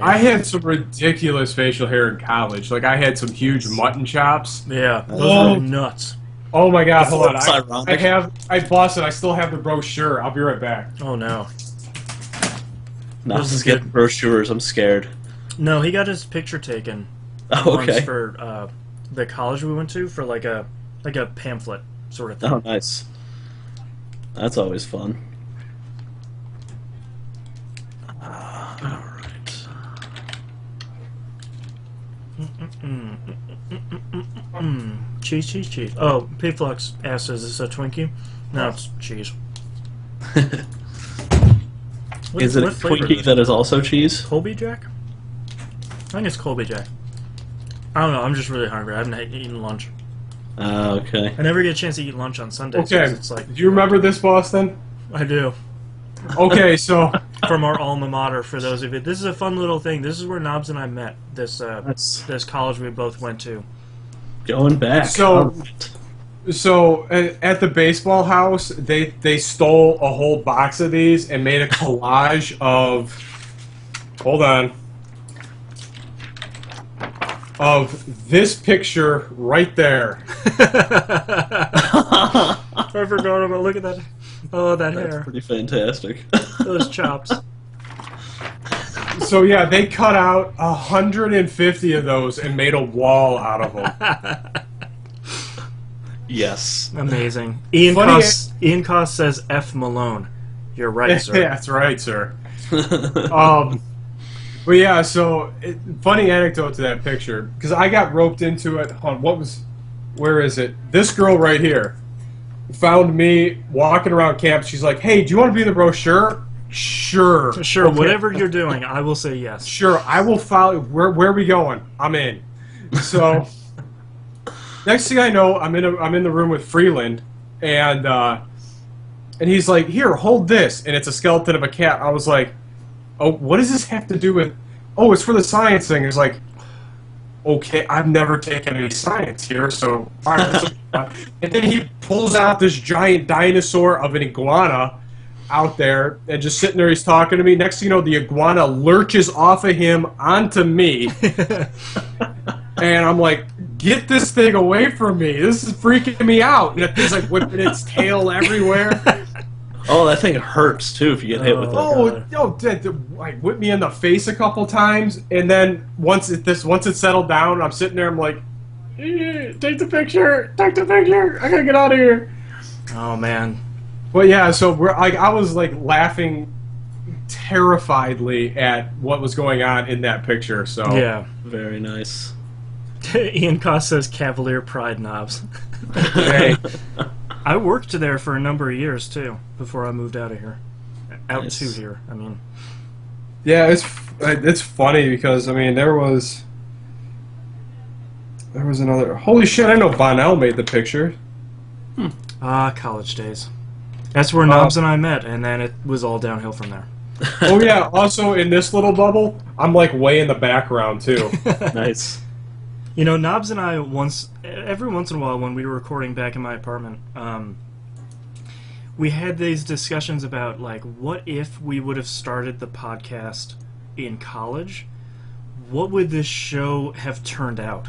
I had some ridiculous facial hair in college. Like I had some huge mutton chops. Yeah, those Oh. are nuts. Oh my god, hold on. It's ironic. I busted. I still have the brochure. I'll be right back. Oh no. No, This is just get good. brochures. I'm scared. No, he got his picture taken. Oh, Once okay. for the college we went to for like a pamphlet sort of thing. Oh, nice. That's always fun. All right. Cheese, cheese, cheese. Oh, P-Flux asks, "Is this a Twinkie?" No, it's cheese. Is it a what flavor Twinkie is that is also cheese? Colby Jack? I think it's Colby Jack. I don't know. I'm just really hungry. I haven't eaten lunch. Okay. I never get a chance to eat lunch on Sundays. Okay. 'Cause it's like Do you remember this, Boston? I do. Okay, so From our alma mater, for those of you, this is a fun little thing. This is where Knobs and I met. This That's college we both went to. going back. So- All right. at the baseball house, they stole a whole box of these and made a collage of. Hold on. Of this picture right there. I forgot about. Look at that. Oh, that That's hair. pretty fantastic. Those chops. So yeah, they cut out 150 of those and made a wall out of them. Yes. Amazing. Ian Funny- Cost says F Malone. You're right, sir. Yeah, that's right, sir. But yeah, so funny anecdote to that picture because I got roped into it. Where is it? This girl right here found me walking around campus. She's like, "Hey, do you want to be in the brochure?" Sure, Sure, Okay. whatever you're doing, I will say yes. Sure, I will follow. Where are we going? I'm in. So next thing I know, I'm in the room with Freeland, and he's like, "Here, hold this," and it's a skeleton of a cat. I was like, "Oh, what does this have to do with?" "Oh, it's for the science thing." It's like, okay, I've never taken any science here, so. All right, and then he pulls out this giant dinosaur of an iguana out there, and just sitting there, he's talking to me. Next thing you know, the iguana lurches off of him onto me, and I'm like, "Get this thing away from me! This is freaking me out!" And the thing's like whipping its tail everywhere. Oh, that thing hurts too if you get hit with it. Oh, like whipped me in the face a couple times, and then once it settled down, I'm sitting there. I'm like, take the picture, I gotta get out of here. Oh man. But yeah, so I was like laughing terrifiedly at what was going on in that picture. So Yeah. Very nice. Ian Cost says Cavalier Pride Knobs. hey, I worked there for a number of years too before I moved out of here. Out Nice. to here. I mean, yeah, it's funny because I mean there was another. Holy shit! I know Bonnell made the picture. college days. That's where Knobs and I met, and then it was all downhill from there. Oh yeah. Also in this little bubble, I'm like way in the background too. Nice. You know, Knobs and I every once in a while when we were recording back in my apartment, we had these discussions about like, what if we would have started the podcast in college? What would this show have turned out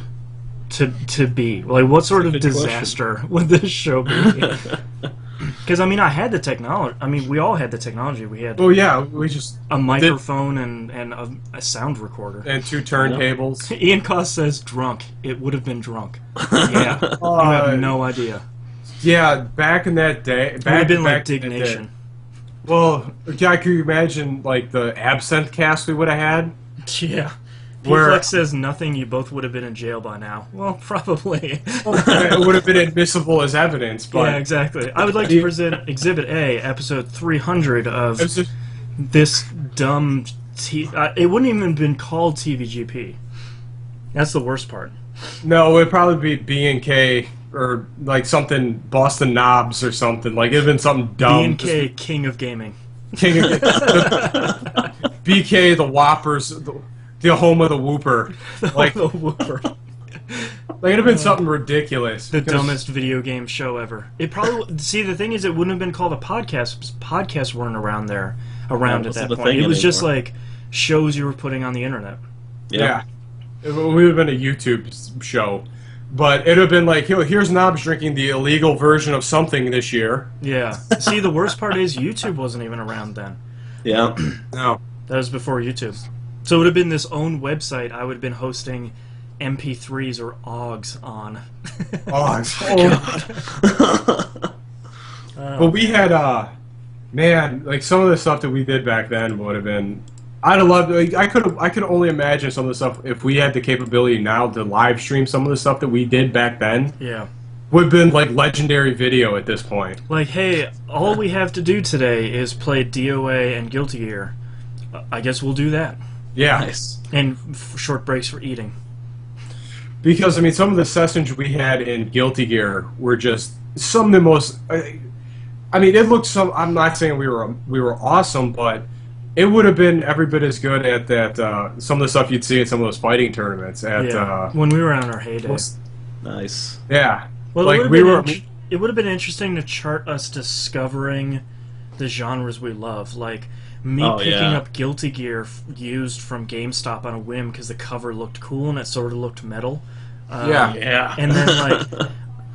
to be? Like, what sort of Good question. disaster would this show be? Because I mean, I had the technology. I mean, we all had the technology. We had Oh yeah, we just a microphone and a sound recorder. and 2 turntables. Ian Cost says drunk. It would have been drunk. Yeah, you have no idea. Yeah, back in that day, It would have been like back in that day. Dignation. Well, yeah, could you imagine like the absinthe cast we would have had? Yeah. Where- Flex says nothing. You both would have been in jail by now. Well, probably. It would have been admissible as evidence, but Yeah, exactly. I would like to present Exhibit A, episode 300 of it's just, this dumb. It wouldn't even have been called TVGP. That's the worst part. no, it would probably be B&K or like something Boston Knobs or something. Like it'd been something dumb. B&K, King of Gaming. King of BK, the Whoppers, the home of the Whooper. Like, the Whooper. like it'd have been something ridiculous. The 'cause- dumbest video game show ever. It probably see the thing is it wouldn't have been called a podcast. Because podcasts weren't around at wasn't that the point. thing It was just anymore. like shows you were putting on the internet. Yeah. We would have been a YouTube show. But it would have been like, here's Knobs drinking the illegal version of something this year. Yeah. See, the worst part is YouTube wasn't even around then. Yeah. No. That was before YouTube. So it would have been this own website I would have been hosting MP3s or OGs on. But we had, man, like some of the stuff that we did back then would have been. I'd have loved. Like, I could only imagine some of the stuff if we had the capability now to live stream some of the stuff that we did back then. Yeah. Would have been like legendary video at this point. Like, hey, all we have to do today is play DOA and Guilty Gear. I guess we'll do that. Yeah. Nice. And short breaks for eating. Because I mean, some of the sessions we had in Guilty Gear were just some of the most. I mean, it looked some. I'm not saying we were awesome, but it would have been every bit as good at that. Some of the stuff you'd see at some of those fighting tournaments. When we were on our heyday. Nice. Yeah. Well, like it we would were. it would have been interesting to chart us discovering the genres we love. Like me picking up Guilty Gear used from GameStop on a whim because the cover looked cool and it sort of looked metal. Yeah. And then like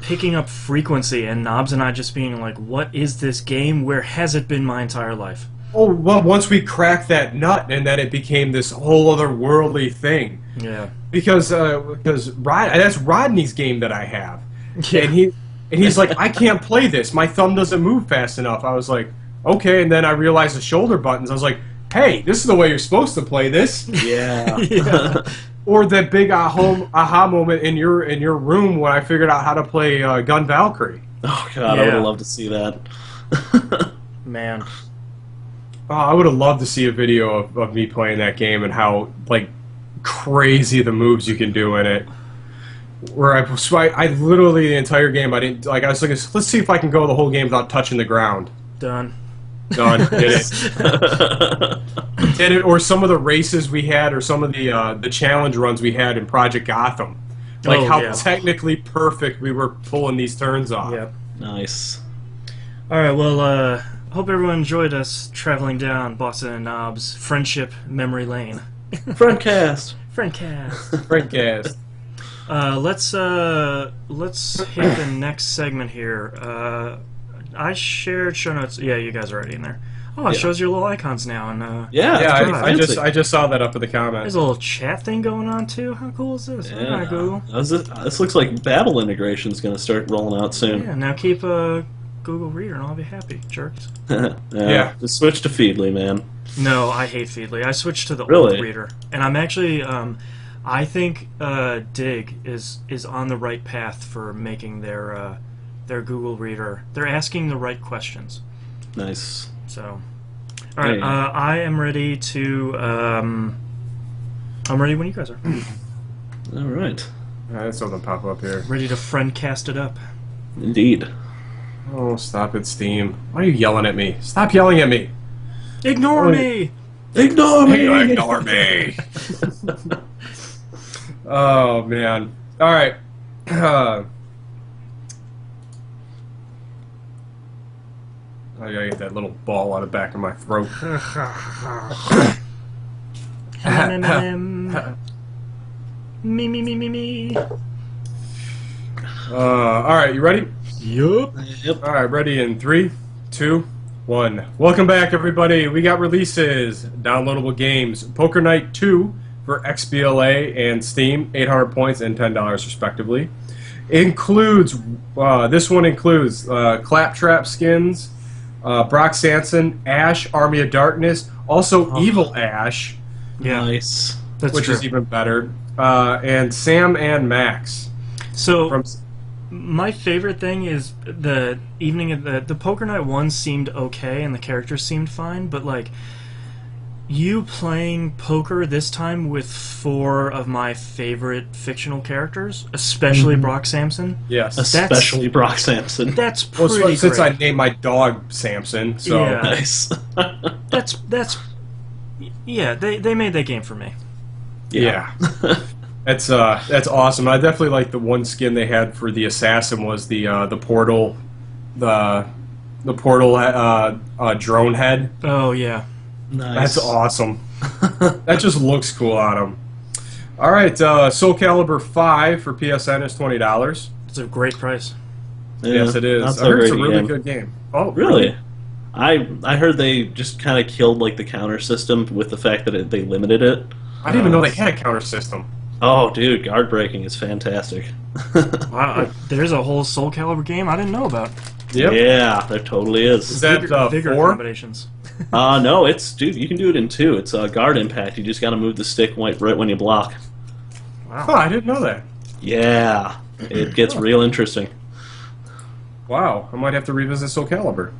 picking up Frequency and Knobs and I just being like, "What is this game? Where has it been my entire life?" Oh well, once we cracked that nut, and then it became this whole other worldly thing. Yeah. Because that's Rodney's game that I have, Yeah. and he's like, I can't play this. My thumb doesn't move fast enough. I was like, okay, and then I realized the shoulder buttons. I was like, hey, this is the way you're supposed to play this. Yeah. Yeah. Or that big aha moment in your room when I figured out how to play Gun Valkyrie. Oh god, I would have loved to see that. Man. Oh, I would have loved to see a video of me playing that game and how like crazy the moves you can do in it. Where I literally the entire game I didn't like. I was like, let's see if I can go the whole game without touching the ground. Done. Done. Did it. Did it. Or some of the races we had, or some of the challenge runs we had in Project Gotham. Like how technically perfect we were pulling these turns off. Yep. Nice. All right. Well, hope everyone enjoyed us traveling down Boston and Knobs Friendship Memory Lane. Frontcast. Friendcast. Friendcast. Let's hit the next segment here. I shared show notes. Yeah, you guys are already in there. Oh, it shows your little icons now. And Yeah, Yeah, it's pretty fancy. I just saw that up in the there's comments. a little chat thing going on too. How cool is this? All right, Google. This looks like Babel integration is going to start rolling out soon. Yeah, now keep Google Reader and I'll be happy, jerks. Yeah. Just switch to Feedly, man. No, I hate Feedly. I switched to the Really? old reader, and I'm actually I think Dig is on the right path for making their Google Reader. They're asking the right questions. Nice. So, all right, Hey. I am ready to. I'm ready when you guys are. All right. I had something pop up here. Ready to friendcast it up. Indeed. Oh, stop it, Steam. Why are you yelling at me? Stop yelling at me. Ignore me. Ignore me! Ignore me. Oh, man. All right. I gotta get that little ball out of the back of my throat. Me. All right, you ready? Yup. Yep. All right, ready in 3, 2, 1. Welcome back, everybody. We got releases, downloadable games. Poker Night 2 for XBLA and Steam, 800 points and $10 respectively. Includes this one includes Claptrap skins, Brock Sanson, Ash, Army of Darkness, also Evil Ash, Yeah, Nice. that's which true. is even better, and Sam and Max. So From my favorite thing is the evening of the Poker Night one seemed okay and the characters seemed fine, but like you playing poker this time with 4 of my favorite fictional characters, especially Brock Samson. yes, Especially Brock Sampson. That's well, pretty since I great. named my dog Samson, so Yeah. Nice. That's yeah. They made that game for me. yeah. That's awesome. I definitely like the one skin they had for the assassin was the portal, the portal drone head. Oh yeah. Nice. That's awesome. That just looks cool on him. All right, Soul Calibur 5 for PSN is $20. It's a great price. Yeah, Yes, it is. That's I heard it's a great really game. good game. Oh, Really? I heard they just kind of killed like the counter system with the fact that they limited it. I didn't even know they had a counter system. Oh, dude, guard breaking is fantastic. Wow, there's a whole Soul Calibur game I didn't know about. Yep. Yeah, there totally Is is. that Vigor 4? combinations. No, dude, you can do it in 2. It's guard impact. You just got to move the stick right when you block. Huh, I didn't know that. Yeah, it gets real interesting. Wow, I might have to revisit Soul Calibur.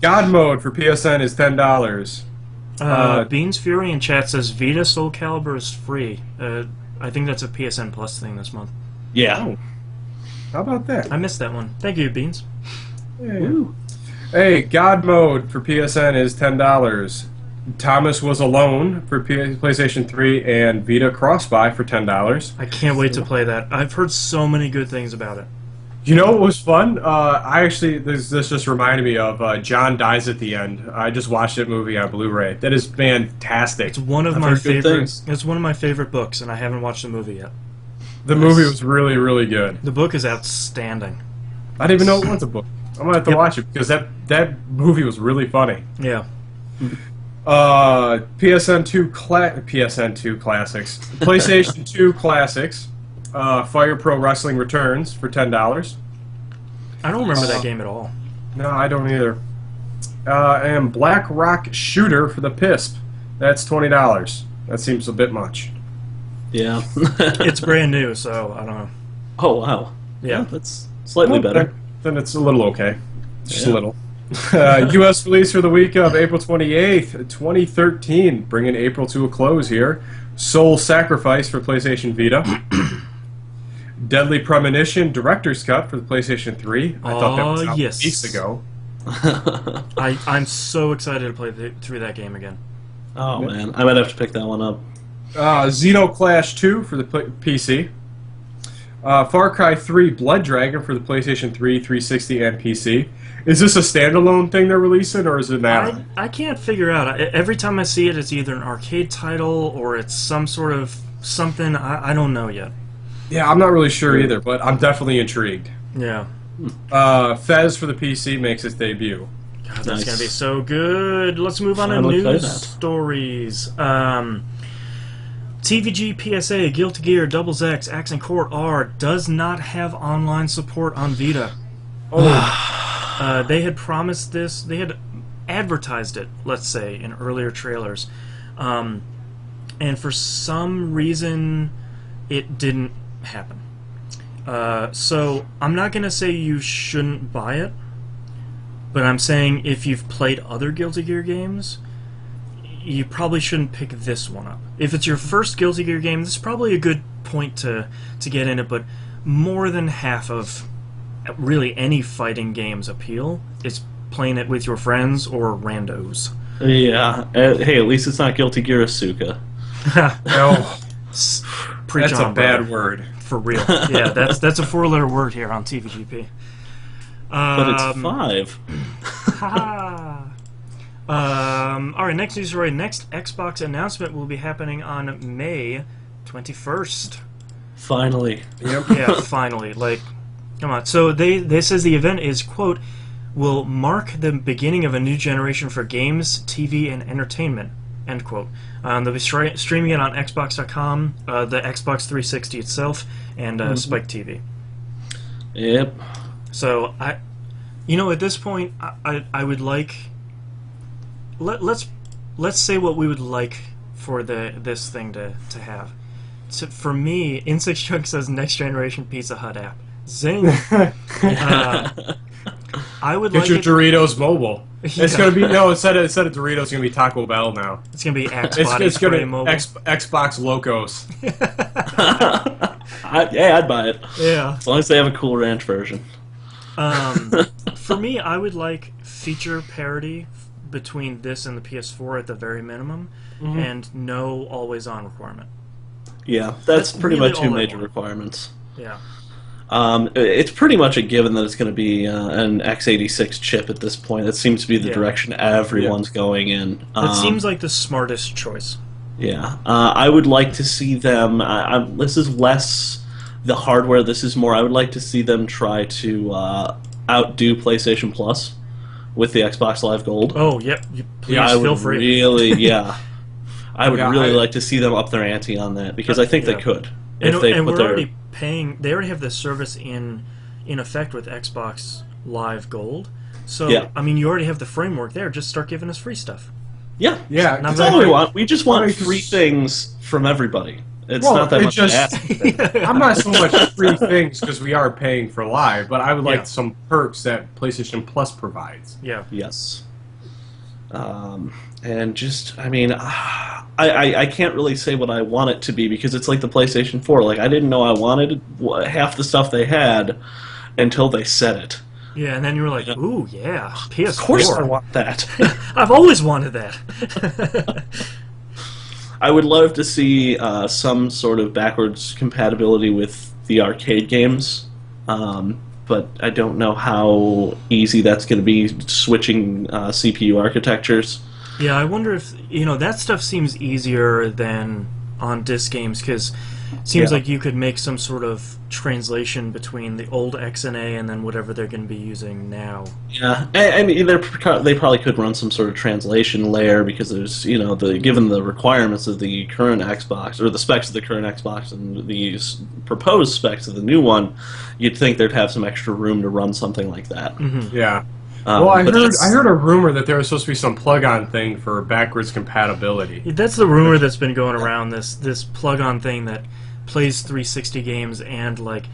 God Mode for PSN is $10. Beans Fury in chat says Vita Soul Calibur is free. I think that's a PSN Plus thing this month. Yeah. Oh. How about that? I missed that one. Thank you, Beans. Yeah. Hey, God Mode for PSN is $10. Thomas Was Alone for PlayStation 3 and Vita Cross-Buy for $10. I can't wait to play that. I've heard so many good things about it. You know what was fun? I actually, this just reminded me of John Dies at the End. I just watched that movie on Blu-ray. That is fantastic. It's one of I've my heard good favorite. things. It's one of my favorite books, and I haven't watched the movie yet. The movie was really, really good. The book is outstanding. I didn't even know it was a book. I'm gonna have to Yep. watch it because that movie was really funny. Yeah. PSN2 Classics, PlayStation 2 Classics, Fire Pro Wrestling Returns for $10. I don't remember that game at all. No, I don't either. And Black Rock Shooter for the PISP. That's $20. That seems a bit much. Yeah. It's brand new, so I don't know. Oh, wow. Yeah. That's slightly better. Then it's a little okay. Just a Yeah. little. U.S. release for the week of April 28th, 2013. Bringing April to a close here. Soul Sacrifice for PlayStation Vita. Deadly Premonition Director's Cut for the PlayStation 3. I thought that was out yes. weeks ago. I'm so excited to play through that game again. Oh, man. I might have to pick that one up. Xenoclash 2 for the PC. Far Cry 3 Blood Dragon for the PlayStation 3, 360, and PC. Is this a standalone thing they're releasing, or is it not? I can't figure out. Every time I see it, it's either an arcade title or it's some sort of something. I don't know yet. Yeah, I'm not really sure either, but I'm definitely intrigued. Yeah. Fez for the PC makes its debut. God, that's Nice. gonna be so good. Let's move on to Finally played news that. stories. TVG PSA Guilty Gear Doubles X Accent Court R does not have online support on Vita. They had promised this. They had advertised it, let's say, in earlier trailers, and for some reason, it didn't happen. So I'm not gonna say you shouldn't buy it, but I'm saying if you've played other Guilty Gear games, you probably shouldn't pick this one up. If it's your first Guilty Gear game, this is probably a good point to get in it, but more than half of really any fighting game's appeal is playing it with your friends or randos. Yeah. Hey, at least it's not Guilty Gear Asuka. Oh, Preach that's a on, bad brother. word. For real. Yeah, that's a 4-letter word here on TVGP. But it's 5. Haha. Alright, next news story. Next Xbox announcement will be happening on May 21st. Finally. Yep. Yeah, finally. Like, Come on. So they says the event is, quote, will mark the beginning of a new generation for games, TV, and entertainment, end quote. They'll be streaming it on Xbox.com, the Xbox 360 itself, and Spike TV. Yep. So at this point, I would like. Let's say what we would like for this thing to have. So for me, Insect Chunk says next generation Pizza Hut app. Zing. I would Get like your it, Doritos mobile. Yeah. It's gonna be instead of Doritos, it's gonna be Taco Bell now. It's gonna be Axe It's, Body it's gonna Spray mobile. Xbox Locos. I'd buy it. Yeah. As long as they have a Cool Ranch version. For me, I would like feature parity between this and the PS4 at the very minimum, and no always-on requirement. Yeah, That's that's pretty really much two all I major want. requirements. Yeah. It's pretty much a given that it's going to be an x86 chip at this point. That seems to be the Yeah. direction everyone's going in. That seems like the smartest choice. Yeah, I would like to see them. This is less the hardware. This is more. I would like to see them try to outdo PlayStation Plus with the Xbox Live Gold. Oh, yep. Please I feel would free. really, yeah. I would Yeah, really like to see them up their ante on that because I think they Yeah. could. And, If they and put we're their already paying. They already have this service in effect with Xbox Live Gold. So Yeah. I mean, you already have the framework there. Just start giving us free stuff. yeah, Yeah, Not that's very all we good. want. We just want Well, free things from everybody. It's Well, not that it much to ask. I'm not so much free things because we are paying for Live, but I would like Yeah. some perks that PlayStation Plus provides. Yeah. Yes. And just, I mean, I can't really say what I want it to be because it's like the PlayStation 4. Like, I didn't know I wanted half the stuff they had until they said it. Yeah, and then you were like, "Ooh, yeah, PS4." Of course I want that. I've always wanted that. I would love to see some sort of backwards compatibility with the arcade games, but I don't know how easy that's going to be switching CPU architectures. Yeah, I wonder if that stuff seems easier than on disc games because it seems Yeah. like you could make some sort of translation between the old XNA and then whatever they're going to be using now. Yeah, I mean, they probably could run some sort of translation layer because there's, given the requirements of the current Xbox, or the specs of the current Xbox and the proposed specs of the new one, you'd think they'd have some extra room to run something like that. Yeah. Well, I but heard a rumor that there was supposed to be some plug-on thing for backwards compatibility. That's the rumor that's been going around. This plug-on thing that plays 360 games and like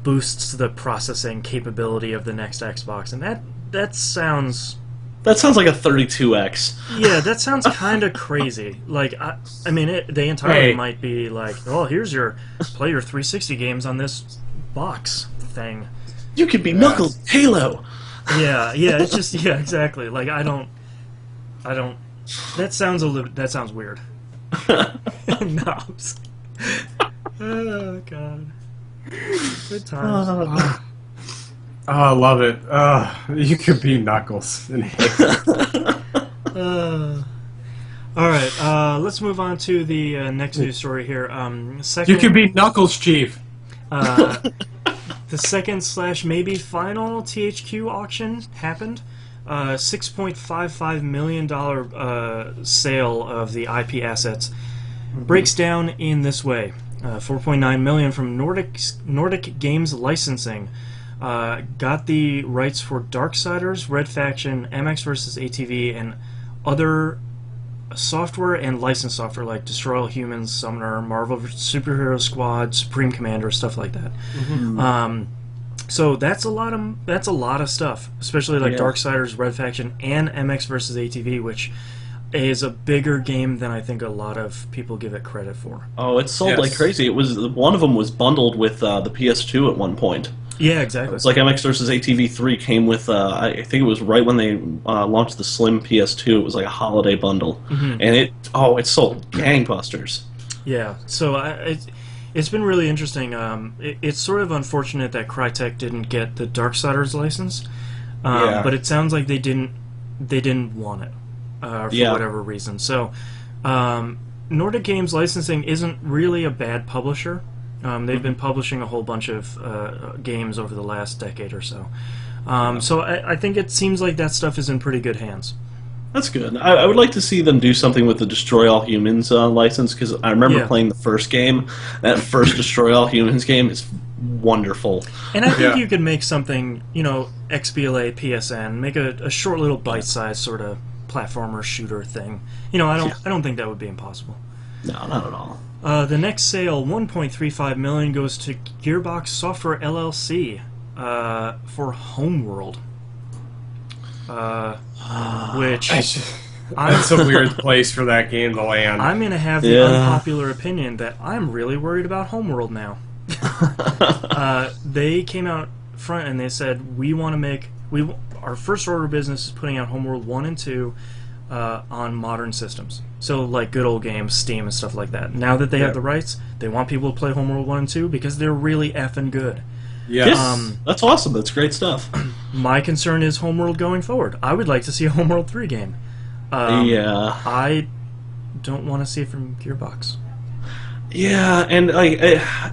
boosts the processing capability of the next Xbox, and that sounds. That sounds like a 32X. Yeah, that sounds kind of crazy. Like, I mean, they entirely Hey. might be like, oh, here's play your 360 games on this box thing. You could be Knuckles, Halo. Yeah, it's just, yeah, exactly. Like, I don't. That sounds weird. No. Oh God. Good times. Oh, I love it. You could be Knuckles. All right, let's move on to the next news story here. Second, You could be Knuckles, Chief. the second / maybe final THQ auction happened. $6.55 million sale of the IP assets breaks down in this way: $4.9 million from Nordic Games Licensing. Got the rights for Darksiders, Red Faction, MX vs. ATV, and other software and licensed software like Destroy All Humans, Summoner, Marvel Superhero Squad, Supreme Commander, stuff like that. So that's a lot of stuff, especially like Yeah. Darksiders, Red Faction, and MX vs. ATV, which is a bigger game than I think a lot of people give it credit for. Oh, it sold Yes. like crazy. It was one of them was bundled with the PS2 at one point. Yeah, exactly. It's like MX vs. ATV 3 came with, I think it was right when they launched the Slim PS2. It was like a holiday bundle, and it sold gangbusters. Yeah, so it's been really interesting. It's sort of unfortunate that Crytek didn't get the Darksiders license, Yeah. but it sounds like they didn't want it for Yeah. whatever reason. So Nordic Games Licensing isn't really a bad publisher. They've been publishing a whole bunch of games over the last decade or so. So I think it seems like that stuff is in pretty good hands. That's good. I would like to see them do something with the Destroy All Humans license, because I remember playing the first game. That first Destroy All Humans game is wonderful. And I think you could make something, XBLA, PSN, make a short little bite-sized sort of platformer shooter thing. I don't think that would be impossible. No, not at all. The next sale, $1.35 million, goes to Gearbox Software LLC for Homeworld. Which that's a weird place for that game to land. I'm going to have the unpopular opinion that I'm really worried about Homeworld now. They came out front and they said, we want to make... our first order of business is putting out Homeworld 1 and 2 on modern systems. So, like good old games, Steam and stuff like that. Now that they have the rights, they want people to play Homeworld 1 and 2 because they're really effing good. Yes, that's awesome. That's great stuff. My concern is Homeworld going forward. I would like to see a Homeworld 3 game. I don't want to see it from Gearbox. Yeah, and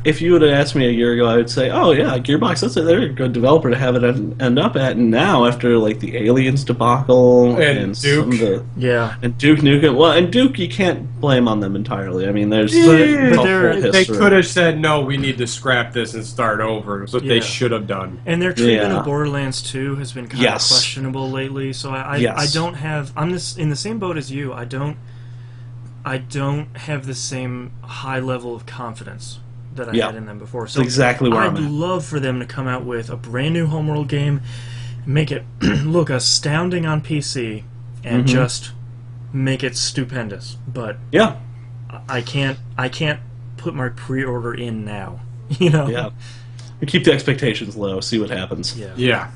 if you would have asked me a year ago, I would say, "Oh yeah, Gearbox. They're a good developer to have it end up at." And now, after the Aliens debacle and Duke, and Duke Nukem, and Duke, you can't blame on them entirely. I mean, there's they could have said, "No, we need to scrap this and start over." That's what they should have done. And their treatment of Borderlands 2 has been kind of questionable lately. So I don't have. I'm in the same boat as you. I don't have the same high level of confidence that I had in them before. So that's exactly where I'd love for them to come out with a brand new Homeworld game, make it look astounding on PC, and just make it stupendous. But I can't put my pre-order in now. Yeah. We keep the expectations low. See what happens. Yeah.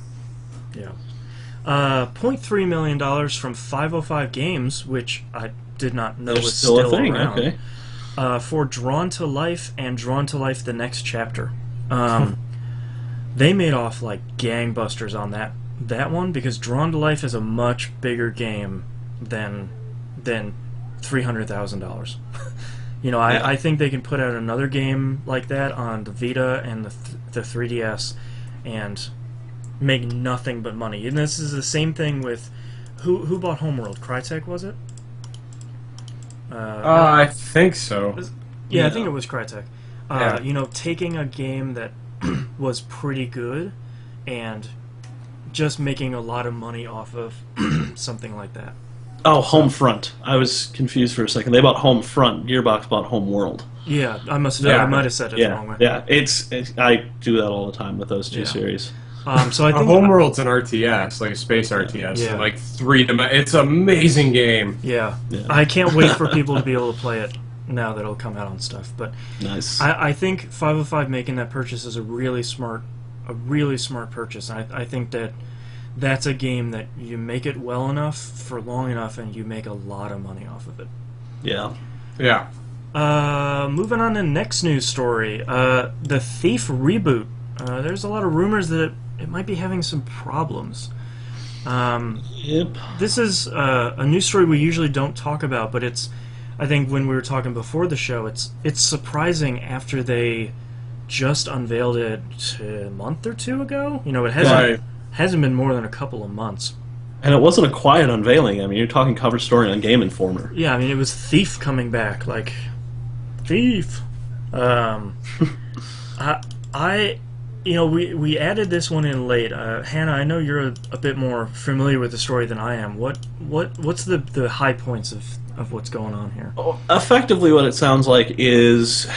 $0.3 million from 505 Games, which I did not know was still a thing. around, Okay. for Drawn to Life and Drawn to Life: The Next Chapter. They made off like gangbusters on that one, because Drawn to Life is a much bigger game than $300,000. I think they can put out another game like that on the Vita and the 3DS and make nothing but money. And this is the same thing with who bought Homeworld? Crytek, was it? I think so. I think it was Crytek. Taking a game that was pretty good and just making a lot of money off of something like that. Oh, Homefront. I was confused for a second. They bought Homefront. Gearbox bought Homeworld. Yeah, I might have said it the wrong way. Yeah, I do that all the time with those two series. So I think Homeworld's an RTS, like a space RTS, like 3D. It's an amazing game. Yeah, I can't wait for people to be able to play it now that it'll come out on stuff. But nice. I think 505 making that purchase is a really smart purchase. I think that's a game that you make it well enough for long enough, and you make a lot of money off of it. Yeah. Moving on to the next news story, the Thief reboot. There's a lot of rumors that it might be having some problems. This is a news story we usually don't talk about, but I think when we were talking before the show, it's surprising after they just unveiled it a month or two ago. It hasn't been more than a couple of months. And it wasn't a quiet unveiling. I mean, you're talking cover story on Game Informer. Yeah, I mean, it was Thief coming back, like Thief. We added this one in late. Hannah, I know you're a bit more familiar with the story than I am. What's the high points of what's going on here? Effectively, what it sounds like is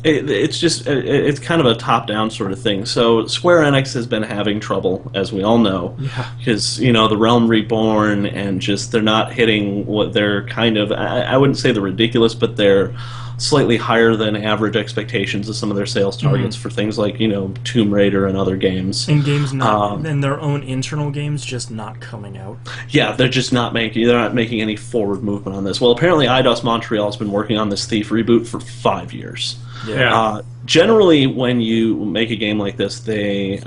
it's kind of a top-down sort of thing. So Square Enix has been having trouble, as we all know, because the Realm Reborn and just they're not hitting what they're kind of. I wouldn't say they're ridiculous, but they're slightly higher than average expectations of some of their sales targets for things like Tomb Raider and other games. And games and their own internal games just not coming out. Yeah, they're not making any forward movement on this. Well, apparently Eidos Montreal's been working on this Thief reboot for 5 years. Yeah. Generally, when you make a game like this, they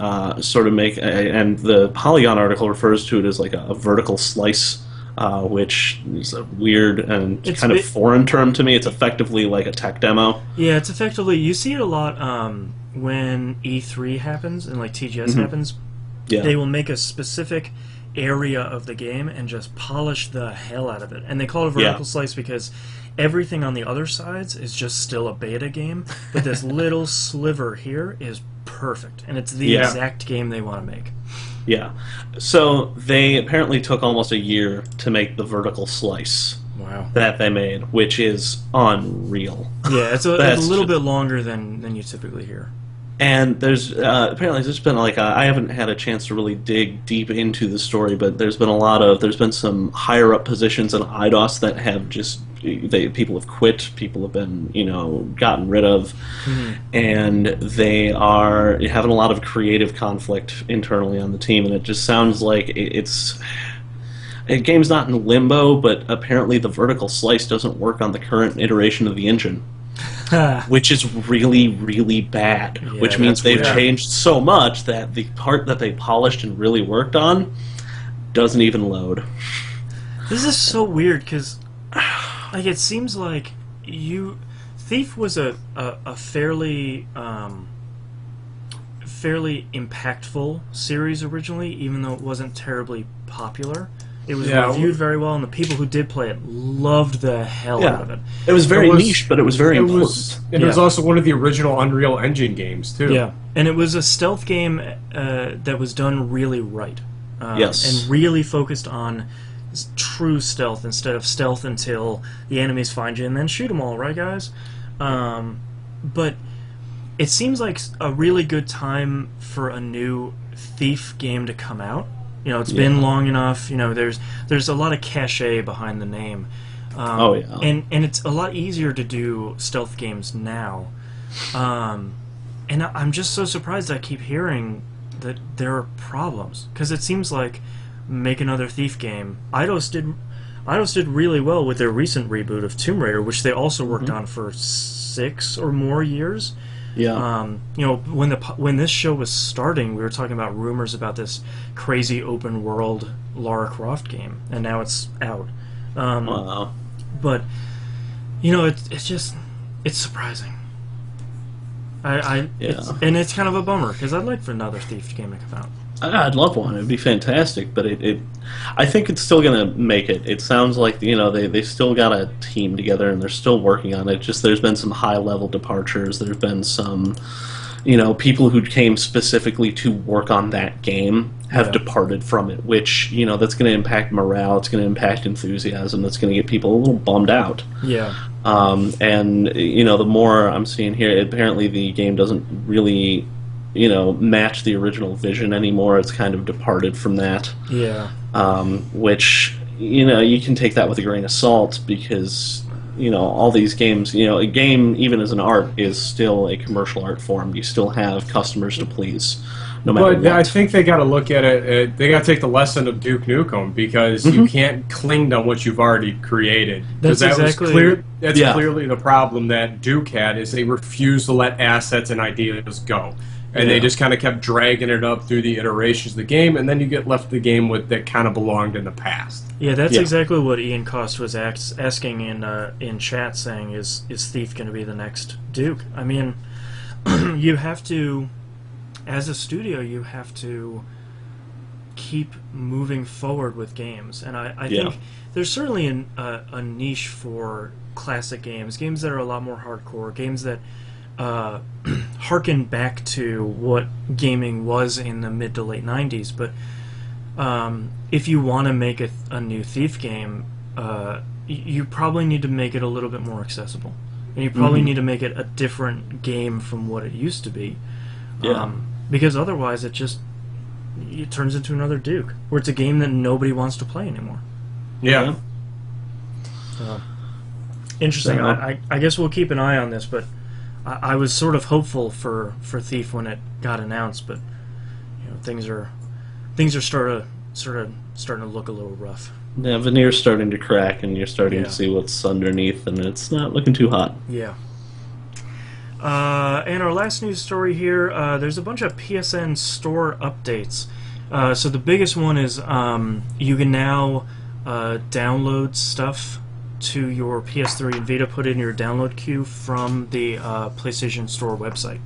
sort of make, and the Polygon article refers to it as like a vertical slice which is a weird and It's kind of foreign term to me. It's effectively like a tech demo. Yeah, it's effectively, you see it a lot when E3 happens and like TGS happens. Yeah. They will make a specific area of the game and just polish the hell out of it. And they call it a vertical slice because everything on the other sides is just still a beta game, but this little sliver here is perfect, and it's the exact game they want to make. Yeah. So they apparently took almost a year to make the vertical slice. Wow. That they made, which is unreal. Yeah, it's a little bit longer than you typically hear. And there's apparently there's been like I haven't had a chance to really dig deep into the story, but there's been some higher up positions in IDOS that have just people have quit, people have been gotten rid of, and they are having a lot of creative conflict internally on the team, and it just sounds like the game's not in limbo, but apparently the vertical slice doesn't work on the current iteration of the engine. Which is really, really bad. Yeah, which means they've changed so much that the part that they polished and really worked on doesn't even load. This is so weird because, like, it seems like Thief was a fairly impactful series originally, even though it wasn't terribly popular. It was reviewed very well, and the people who did play it loved the hell out of it. It was very niche, but it was very important. It was also one of the original Unreal Engine games, too. Yeah, and it was a stealth game that was done really right. And really focused on true stealth instead of stealth until the enemies find you and then shoot them all, right, guys? But it seems like a really good time for a new Thief game to come out. It's been long enough. There's a lot of cachet behind the name. And it's a lot easier to do stealth games now. And I'm just so surprised I keep hearing that there are problems, because it seems like make another Thief game. IDOS did really well with their recent reboot of Tomb Raider, which they also worked on for 6 or more years. Yeah. When this show was starting, we were talking about rumors about this crazy open world Lara Croft game, and now it's out. Wow. But it's surprising. It's kind of a bummer because I'd like for another Thief game to come out. I'd love one. It'd be fantastic, but I think it's still going to make it. It sounds like they still got a team together and they're still working on it. Just there's been some high level departures. There's been some people who came specifically to work on that game have departed from it, which that's going to impact morale. It's going to impact enthusiasm. That's going to get people a little bummed out. Yeah. And the more I'm seeing here, apparently the game doesn't really match the original vision anymore. It's kind of departed from that. Yeah. Which, you can take that with a grain of salt because, all these games, a game, even as an art, is still a commercial art form. You still have customers to please, no matter what. But I think they got to look at it, they got to take the lesson of Duke Nukem, because you can't cling to what you've already created. That's clearly the problem that Duke had, is they refused to let assets and ideas go. And they just kind of kept dragging it up through the iterations of the game, and then you get left the game with that kind of belonged in the past. Yeah, that's exactly what Ian Cost was asking in chat, saying, is Thief going to be the next Duke? I mean, you have to, as a studio, you have to keep moving forward with games. And I think there's certainly a niche for classic games that are a lot more hardcore, games that harken back to what gaming was in the mid to late 90s, but if you want to make a new Thief game, you probably need to make it a little bit more accessible, and you probably need to make it a different game from what it used to be, because otherwise it turns into another Duke, where it's a game that nobody wants to play anymore. Yeah. Interesting. I guess we'll keep an eye on this, but I was sort of hopeful for Thief when it got announced, but things are starting to look a little rough. Yeah, veneer's starting to crack, and you're starting to see what's underneath, and it's not looking too hot. Yeah. And our last news story here, there's a bunch of PSN store updates. So the biggest one is you can now download stuff to your PS3 and Vita, put in your download queue from the PlayStation Store website.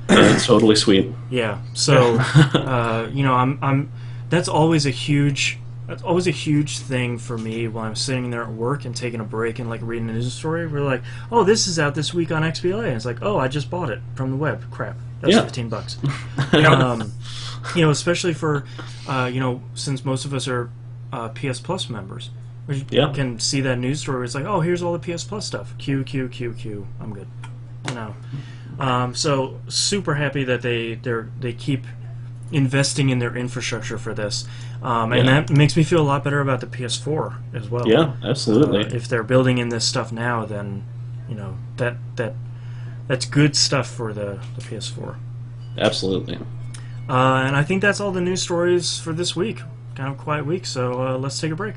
It's totally sweet. Yeah. So, I'm that's always a huge thing for me when I'm sitting there at work and taking a break and like reading a news story. We're like, oh, this is out this week on XBLA. And it's like, oh, I just bought it from the web. Crap, that's $15. Especially for since most of us are PS Plus members, we can see that news story. It's like, oh, here's all the PS Plus stuff. Q. I'm good. So super happy that they keep investing in their infrastructure for this, and that makes me feel a lot better about the PS4 as well. Yeah, absolutely. If they're building in this stuff now, then that's good stuff for the PS4. Absolutely. And I think that's all the news stories for this week. Kind of a quiet week, so let's take a break.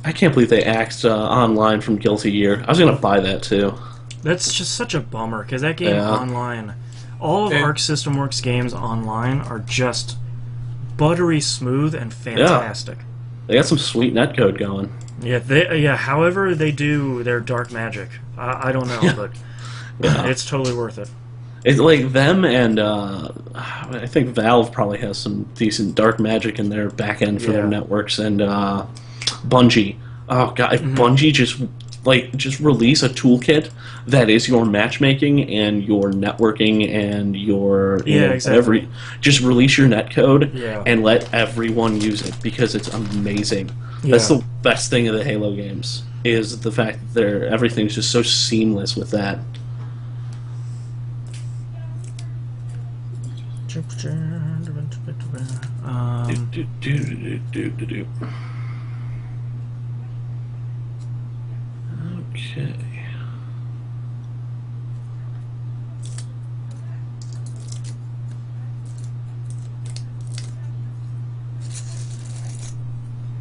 I can't believe they axed online from Guilty Gear. I was going to buy that too. That's just such a bummer, because that game online, all of Arc System Works games online are just buttery smooth and fantastic. Yeah. They got some sweet netcode going. Yeah, however they do their dark magic, I don't know, but it's totally worth it. It's like them and I think Valve probably has some decent dark magic in their back end for their networks, and Bungie. Oh god, if Bungie just release a toolkit that is your matchmaking and your networking and your exactly. Just release your netcode and let everyone use it, because it's amazing. That's the best thing of the Halo games, is the fact that everything's just so seamless with that. Okay.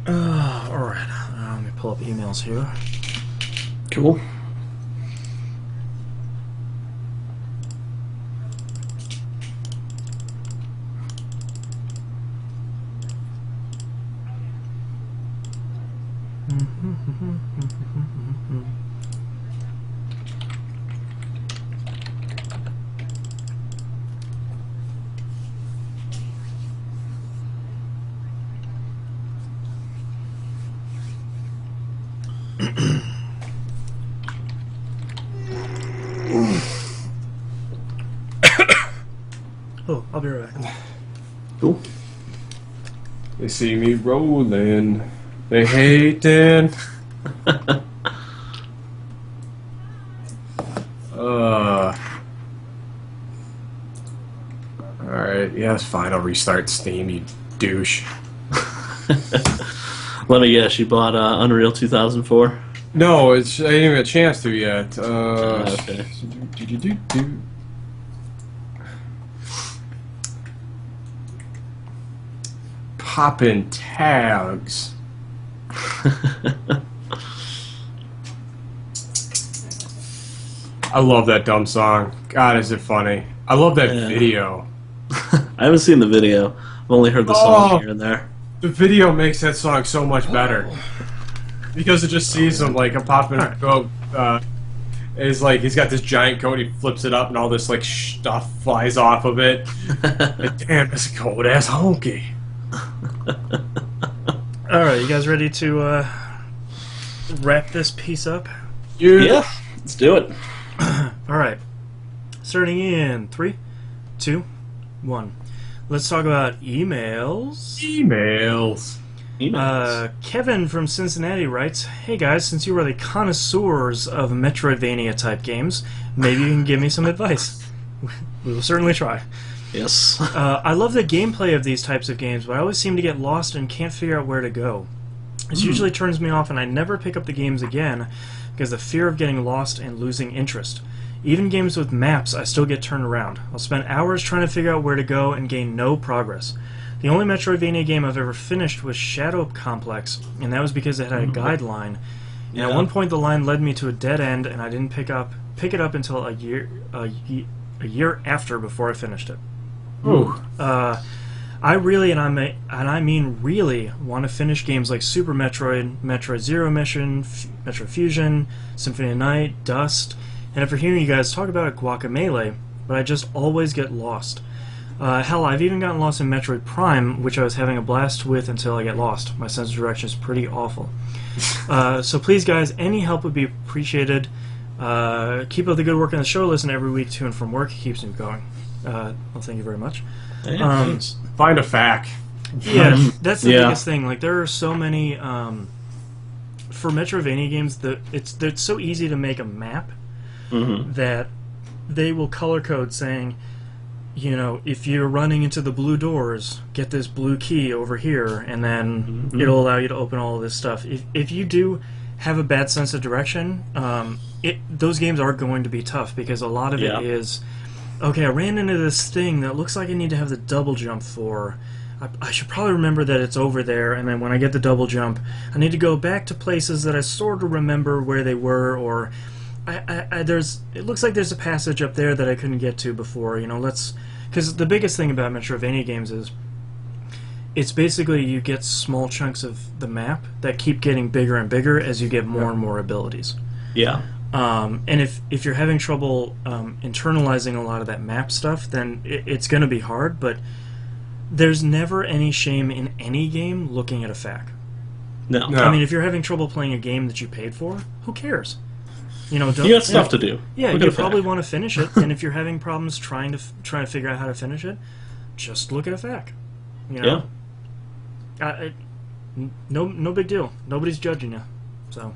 Alright. Let me pull up emails here. Cool. Oh, I'll be right back. Cool. They see me rolling. They hating. Alright, yeah, it's fine. I'll restart Steam, you douche. Let me guess, you bought Unreal 2004? No, I didn't even get a chance to yet. Okay. Poppin' tags. I love that dumb song. God, is it funny. I love that video. I haven't seen the video. I've only heard the song here and there. The video makes that song so much better. Because it just sees him, like, a poppin' coat. Is like, he's got this giant coat, he flips it up, and all this, like, stuff flies off of it. Like, damn, it's a cold ass honky. Alright, you guys ready to wrap this piece up? Yeah, let's do it. Alright. Starting in 3, 2, 1. Let's talk about emails. Emails. Kevin from Cincinnati writes, "Hey guys, since you are the connoisseurs of Metroidvania-type games, maybe you can give me some advice." We will certainly try. Yes. I love the gameplay of these types of games, but I always seem to get lost and can't figure out where to go. This usually turns me off, and I never pick up the games again because of the fear of getting lost and losing interest. Even games with maps, I still get turned around. I'll spend hours trying to figure out where to go and gain no progress. The only Metroidvania game I've ever finished was Shadow Complex, and that was because it had a guideline. And at one point, the line led me to a dead end, and I didn't pick it up until a year after before I finished it. Ooh. I I really, and I mean really, want to finish games like Super Metroid, Metroid Zero Mission, Metroid Fusion, Symphony of Night, Dust, and after hearing you guys talk about Guacamelee, but I just always get lost. Hell, I've even gotten lost in Metroid Prime, which I was having a blast with until I get lost. My sense of direction is pretty awful. So please, guys, any help would be appreciated. Keep up the good work on the show. Listen every week to and from work. It keeps me going. Well, thank you very much. Find a FAQ. Yeah, that's the biggest thing. Like, there are so many for Metroidvania games that it's so easy to make a map that they will color code saying, you know, if you're running into the blue doors, get this blue key over here, and then it'll allow you to open all of this stuff. If you do have a bad sense of direction, those games are going to be tough, because a lot of it is, okay, I ran into this thing that looks like I need to have the double jump for. I should probably remember that it's over there, and then when I get the double jump, I need to go back to places that I sort of remember where they were, or it looks like there's a passage up there that I couldn't get to before. You know, because the biggest thing about Metroidvania games is it's basically you get small chunks of the map that keep getting bigger and bigger as you get more and more abilities. Yeah. And if you're having trouble internalizing a lot of that map stuff, then it's going to be hard, but there's never any shame in any game looking at a FAQ. No. I mean, if you're having trouble playing a game that you paid for, who cares? You know, you got stuff to do. Yeah, you probably want to finish it, and if you're having problems trying to figure out how to finish it, just look at a FAQ. You know? Yeah. No big deal. Nobody's judging you. So.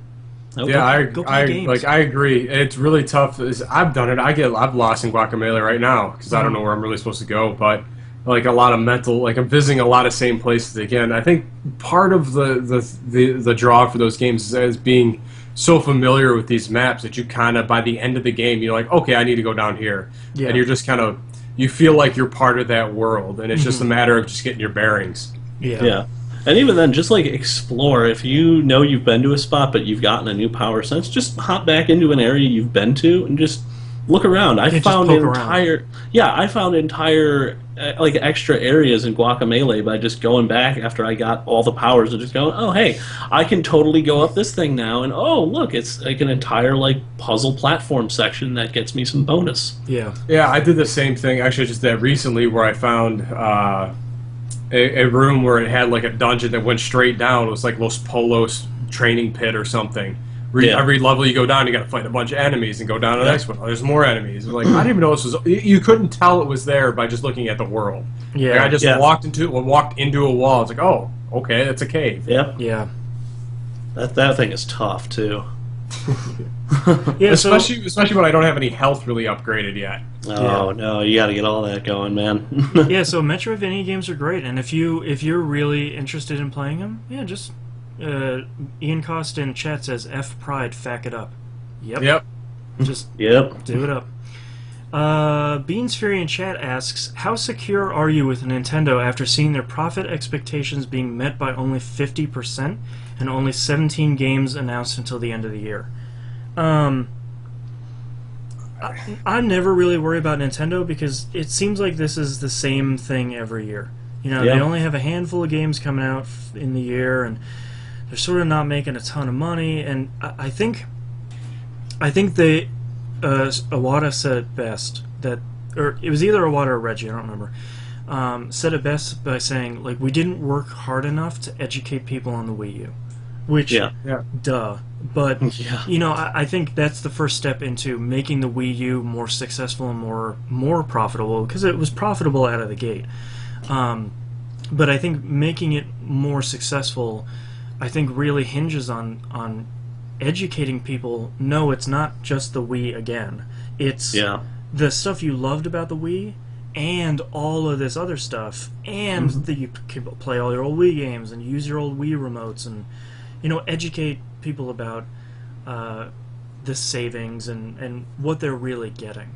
Okay. Yeah, I agree. It's really tough. I've done it. I've lost in Guacamelee right now because I don't know where I'm really supposed to go. But like a lot of mental, like I'm visiting a lot of same places again. I think part of the draw for those games is being so familiar with these maps that you kind of, by the end of the game, you're like, okay, I need to go down here, and you're just kind of, you feel like you're part of that world, and it's just a matter of just getting your bearings. Yeah. And even then, just like explore. If you know you've been to a spot but you've gotten a new power sense, just hop back into an area you've been to and just look around. I found entire like extra areas in Guacamelee by just going back after I got all the powers and just going, oh hey, I can totally go up this thing now, and oh look, it's like an entire like puzzle platform section that gets me some bonus. Yeah, I did the same thing. Actually, just that recently where I found a room where it had like a dungeon that went straight down. It was like Los Polos training pit or something. Every level you go down, you got to fight a bunch of enemies and go down to the next one. There's more enemies. Like, I didn't even know this was. You couldn't tell it was there by just looking at the world. Yeah, like, I just walked into a wall. It's like, oh, okay, that's a cave. Yeah. That thing is tough too. Yeah, especially when I don't have any health really upgraded yet. Oh no, you got to get all that going, man. Yeah, so Metroidvania games are great, and if you're really interested in playing them, just. Ian Cost in chat says F Pride, fack it up. Yep. Just do it up. Beans Fury in chat asks, how secure are you with Nintendo after seeing their profit expectations being met by only 50% and only 17 games announced until the end of the year? I never really worry about Nintendo because it seems like this is the same thing every year. You know, they only have a handful of games coming out in the year, and they're sort of not making a ton of money, and I think they Iwata said it best or it was either Iwata or Reggie, I don't remember. Said it best by saying, like, we didn't work hard enough to educate people on the Wii U, which duh. But you know, I think that's the first step into making the Wii U more successful and more profitable, because it was profitable out of the gate. But I think making it more successful, I think, really hinges on educating people. No, it's not just the Wii again. It's the stuff you loved about the Wii and all of this other stuff, and that you can play all your old Wii games and use your old Wii remotes, and, you know, educate people about the savings and what they're really getting.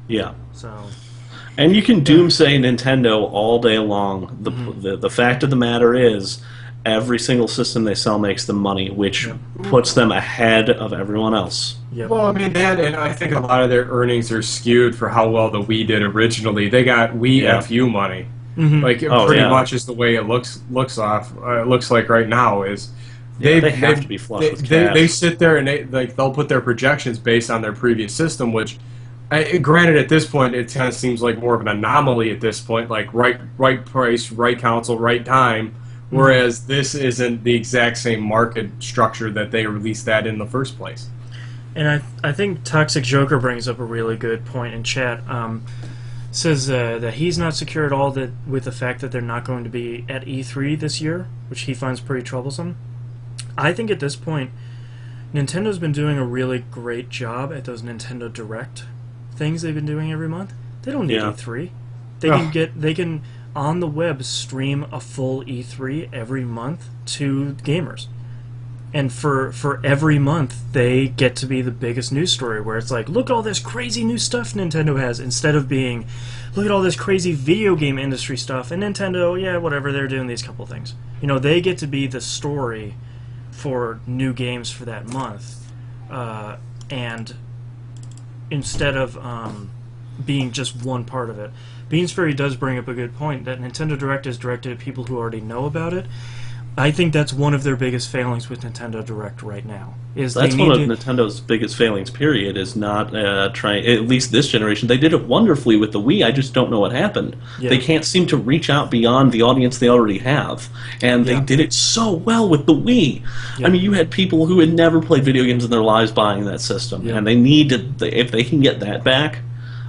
Yeah. So. And you can doomsay Nintendo all day long. The fact of the matter is, every single system they sell makes them money, which puts them ahead of everyone else. Well, I mean, and I think a lot of their earnings are skewed for how well the Wii did originally. They got Wii FU money. Mhm. Like it Oh, pretty yeah. much is the way it looks like right now is. They have to be flush with cash. They sit there and they'll put their projections based on their previous system, which, granted, at this point it kind of seems like more of an anomaly at this point, like right price, right console, right time. Whereas this isn't the exact same market structure that they released that in the first place. And I think Toxic Joker brings up a really good point in chat. Says that he's not secure at all with the fact that they're not going to be at E3 this year, which he finds pretty troublesome. I think at this point, Nintendo's been doing a really great job at those Nintendo Direct things they've been doing every month. They don't need E3. They can on the web stream a full E3 every month to gamers. And for every month, they get to be the biggest news story, where it's like, look at all this crazy new stuff Nintendo has, instead of being, look at all this crazy video game industry stuff, and Nintendo, yeah, whatever, they're doing these couple things. You know, they get to be the story for new games for that month, and instead of being just one part of it. Beansbury does bring up a good point, that Nintendo Direct is directed at people who already know about it. I think that's one of their biggest failings with Nintendo Direct right now. That's one of Nintendo's biggest failings, period, is not trying, at least this generation. They did it wonderfully with the Wii, I just don't know what happened. Yeah. They can't seem to reach out beyond the audience they already have. And they did it so well with the Wii. Yeah. I mean, you had people who had never played video games in their lives buying that system. Yeah. And they need to, if they can get that back,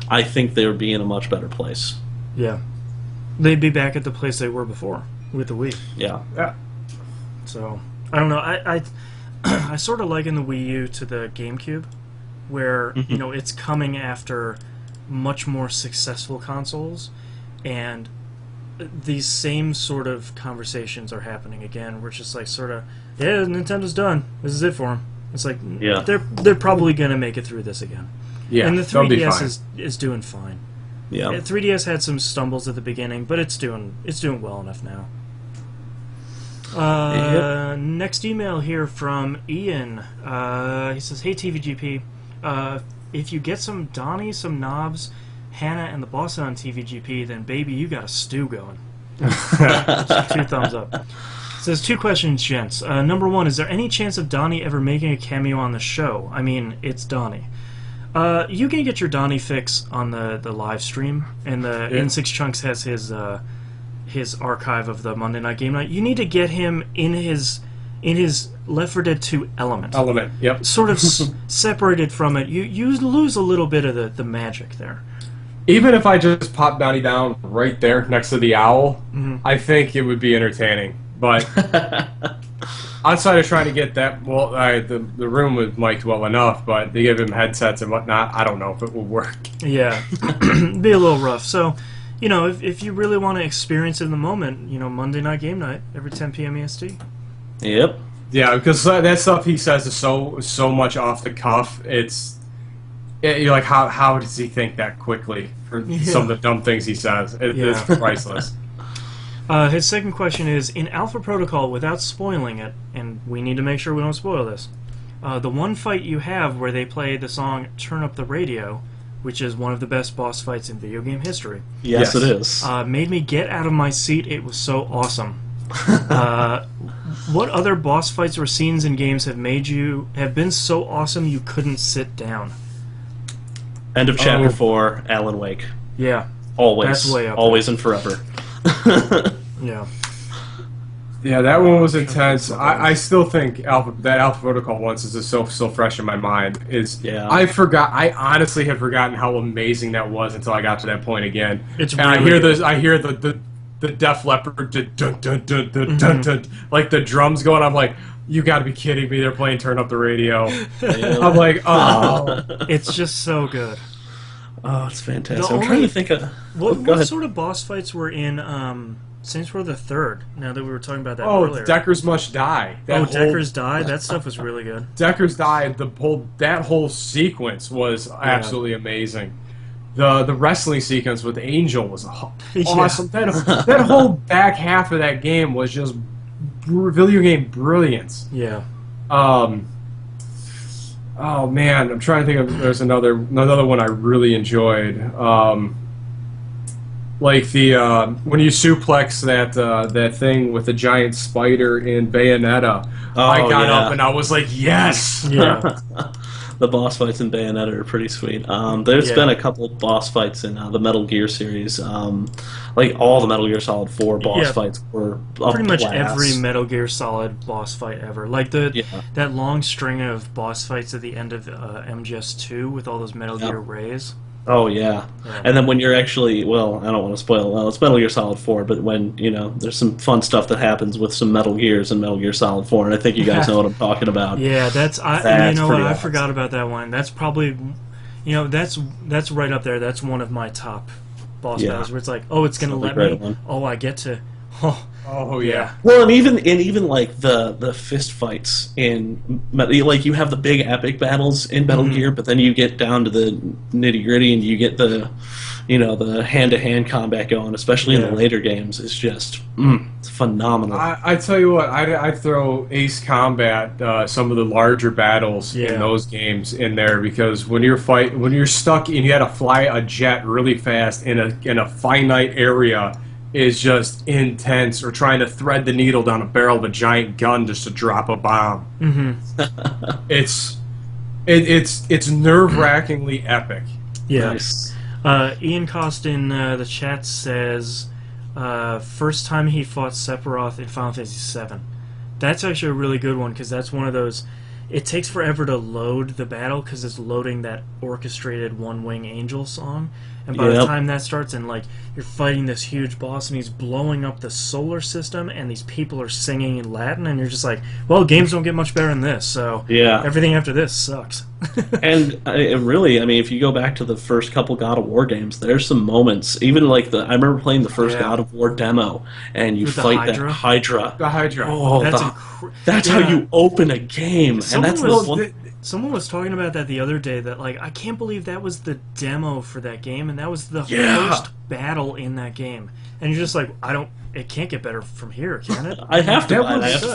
I think they would be in a much better place. Yeah. They'd be back at the place they were before with the Wii. Yeah. Yeah. So, I don't know. I sort of liken the Wii U to the GameCube, where, you know, it's coming after much more successful consoles, and these same sort of conversations are happening again. We're just like, sort of, yeah, Nintendo's done. This is it for them. It's like, they're probably going to make it through this again. Yeah, and the 3DS is doing fine. Yeah. 3DS had some stumbles at the beginning, but it's doing well enough now. Next email here from Ian. He says, "Hey TVGP, if you get some Donnie, some Knobs, Hannah, and the boss on TVGP, then baby, you got a stew going." 2 thumbs up. Says, 2 questions, gents. Number 1, is there any chance of Donnie ever making a cameo on the show? I mean, it's Donnie. You can get your Donnie fix on the live stream, and the N6 Chunks has his archive of the Monday Night Game Night. You need to get him in his Left 4 Dead 2 element. Yep. Sort of separated from it. You lose a little bit of the magic there. Even if I just pop Donnie down right there next to the owl, I think it would be entertaining. But outside of trying to get that, well, the room was mic'd well enough, but they give him headsets and whatnot, I don't know if it will work. Yeah. Be a little rough. So, you know, if you really want to experience it in the moment, you know, Monday Night Game Night, every 10 p.m. EST. Yep. Yeah, because that stuff he says is so much off the cuff. You're like, how does he think that quickly for some of the dumb things he says? It's priceless. His second question is, in Alpha Protocol, without spoiling it, and we need to make sure we don't spoil this, the one fight you have where they play the song Turn Up the Radio, which is one of the best boss fights in video game history. Yes, it is. Made me get out of my seat. It was so awesome. What other boss fights or scenes in games have been so awesome you couldn't sit down? End of chapter 4, Alan Wake. Yeah. Always. That's way up always and forever. Yeah. Yeah, that one was intense. I still think that Alpha Protocol once is just so fresh in my mind. I honestly had forgotten how amazing that was until I got to that point again. It's and really I hear the Def Leppard dun, dun, dun, dun, dun, dun, like the drums going. I'm like, you got to be kidding me! They're playing Turn Up the Radio. I'm like, oh, it's just so good. Oh, it's fantastic. I'm trying to think of what sort of boss fights were in Saints Row the Third. Now that we were talking about that earlier. Deckers Must Die. Deckers Die. That stuff was really good. Deckers Die. That whole sequence was absolutely amazing. The wrestling sequence with Angel was awesome. That whole back half of that game was just video game brilliance. Yeah. Oh man, I'm trying to think of. There's another one I really enjoyed. Like the when you suplex that thing with the giant spider in Bayonetta, I got up and I was like, yes. Yeah. The boss fights in Bayonetta are pretty sweet. There's been a couple of boss fights in the Metal Gear series. Like all the Metal Gear Solid 4 boss fights were a pretty much blast. every Metal Gear Solid boss fight ever. Like that long string of boss fights at the end of MGS2 with all those Metal Gear Rays. Oh yeah. And then when you're actually, well, I don't want to spoil it. Well, it's Metal Gear Solid 4, but when there's some fun stuff that happens with some Metal Gears and Metal Gear Solid 4, and I think you guys know what I'm talking about. Yeah, that's pretty I forgot about that one. That's probably, that's right up there. That's one of my top boss battles where it's like, oh, it's gonna let me. One. Oh, I get to. Oh yeah. Well, and even like the fist fights in like you have the big epic battles in Metal Gear, but then you get down to the nitty gritty and you get the the hand to hand combat going, especially in the later games. It's just it's phenomenal. I tell you what, I'd throw Ace Combat, some of the larger battles in those games in there, because when you're stuck and you had to fly a jet really fast in a finite area is just intense, or trying to thread the needle down a barrel of a giant gun just to drop a bomb. It's nerve-wrackingly epic. Yeah. Nice. Ian Cost in the chat says first time he fought Sephiroth in Final Fantasy VII. That's actually a really good one, because that's one of those. It takes forever to load the battle because it's loading that orchestrated One Wing Angel song. And by the time that starts, and like you're fighting this huge boss and he's blowing up the solar system and these people are singing in Latin, and you're just like, well, games don't get much better than this, so everything after this sucks. And really, I mean, if you go back to the first couple God of War games, there's some moments, even like I remember playing the first God of War demo, and you fight that Hydra. The Hydra. Oh, that's how you open a game. Someone was talking about that the other day, that like, I can't believe that was the demo for that game, and that was the first battle in that game. And you're just like, it can't get better from here, can it? I have to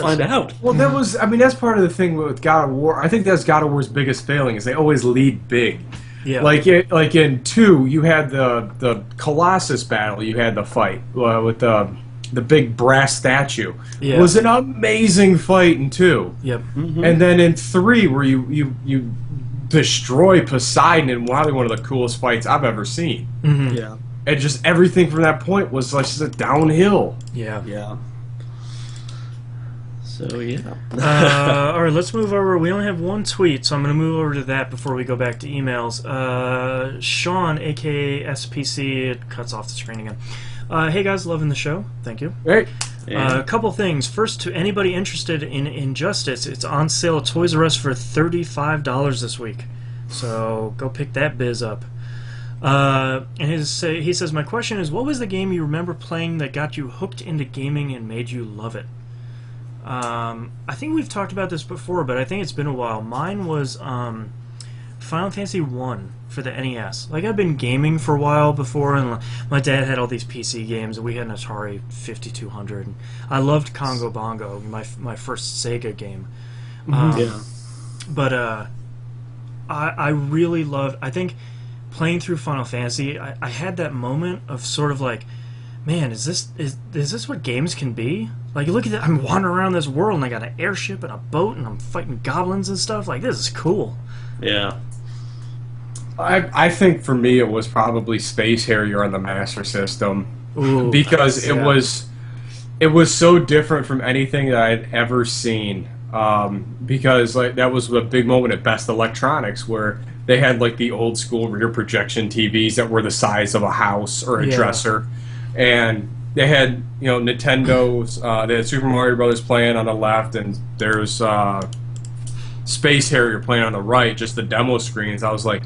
find out. Well, that's part of the thing with God of War. I think that's God of War's biggest failing, is they always lead big. Yeah. Like in 2, you had the Colossus battle, you had the fight with the big brass statue. It was an amazing fight in 2. Yep. And then in 3, where you destroy Poseidon in probably one of the coolest fights I've ever seen. Yeah. And just everything from that point was like just a downhill. Yeah. So yeah. All right, let's move over. We only have one tweet, so I'm going to move over to that before we go back to emails. Sean, aka SPC, it cuts off the screen again. Hey guys, loving the show. Thank you. Hey. A couple things. First, to anybody interested in Injustice, it's on sale at Toys R Us for $35 this week. So go pick that biz up. And he says, my question is, what was the game you remember playing that got you hooked into gaming and made you love it? I think we've talked about this before, but I think it's been a while. Mine was Final Fantasy 1 for the NES. Like, I've been gaming for a while before, and my dad had all these PC games, and we had an Atari 5200. And I loved Congo Bongo, my first Sega game. But I really loved, I think, playing through Final Fantasy, I had that moment of sort of like, man, is this what games can be? Like, look at that, I'm wandering around this world, and I got an airship and a boat, and I'm fighting goblins and stuff. Like, this is cool. Yeah. I think for me it was probably Space Harrier on the Master System. Ooh, because it was so different from anything that I'd ever seen. Because like that was a big moment at Best Electronics, where they had like the old school rear projection TVs that were the size of a house or a dresser, and they had Nintendo's. They had Super Mario Brothers playing on the left, and there's Space Harrier playing on the right. Just the demo screens. I was like,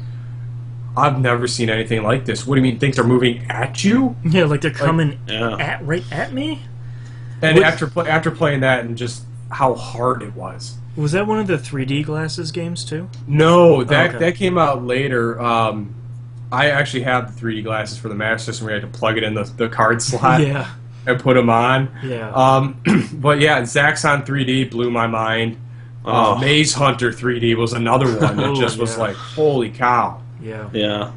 I've never seen anything like this. What do you mean things are moving at you? Yeah, like they're coming right at me? And after playing that, and just how hard it was. Was that one of the 3D glasses games too? No, that came out later. I actually have the 3D glasses for the Master System. We had to plug it in the card slot and put them on. Yeah. But yeah, Zaxxon 3D blew my mind. Maze Hunter 3D was another one that just was like, holy cow. Yeah. Yeah.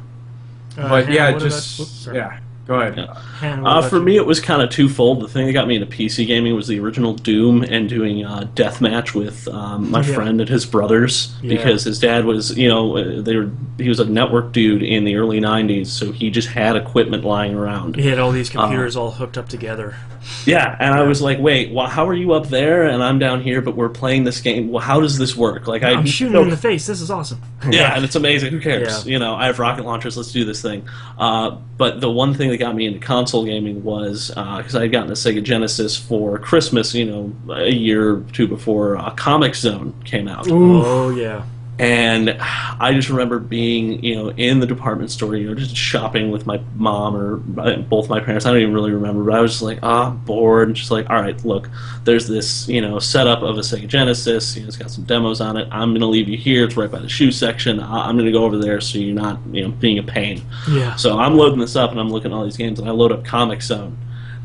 But Hannah, Go ahead. Yeah. Han, what about For you? me, it was kind of twofold. The thing that got me into PC gaming was the original Doom and doing deathmatch with my Yeah. friend and his brothers Yeah. because his dad was, he was a network dude in the early '90s, so he just had equipment lying around. He had all these computers all hooked up together. Yeah, and I was like, wait, well, how are you up there and I'm down here, but we're playing this game? Well, how does this work? Like, I'm shooting him in the face. This is awesome. Yeah, and it's amazing. Who cares? Yeah. I have rocket launchers. Let's do this thing. But the one thing that got me into console gaming was because I had gotten a Sega Genesis for Christmas, a year or two before Comic Zone came out. Oh yeah. And I just remember being, in the department store, just shopping with my mom or both my parents. I don't even really remember, but I was just like, bored. And just like, all right, look, there's this, setup of a Sega Genesis. It's got some demos on it. I'm going to leave you here. It's right by the shoe section. I'm going to go over there so you're not, being a pain. Yeah. So I'm loading this up and I'm looking at all these games and I load up Comic Zone.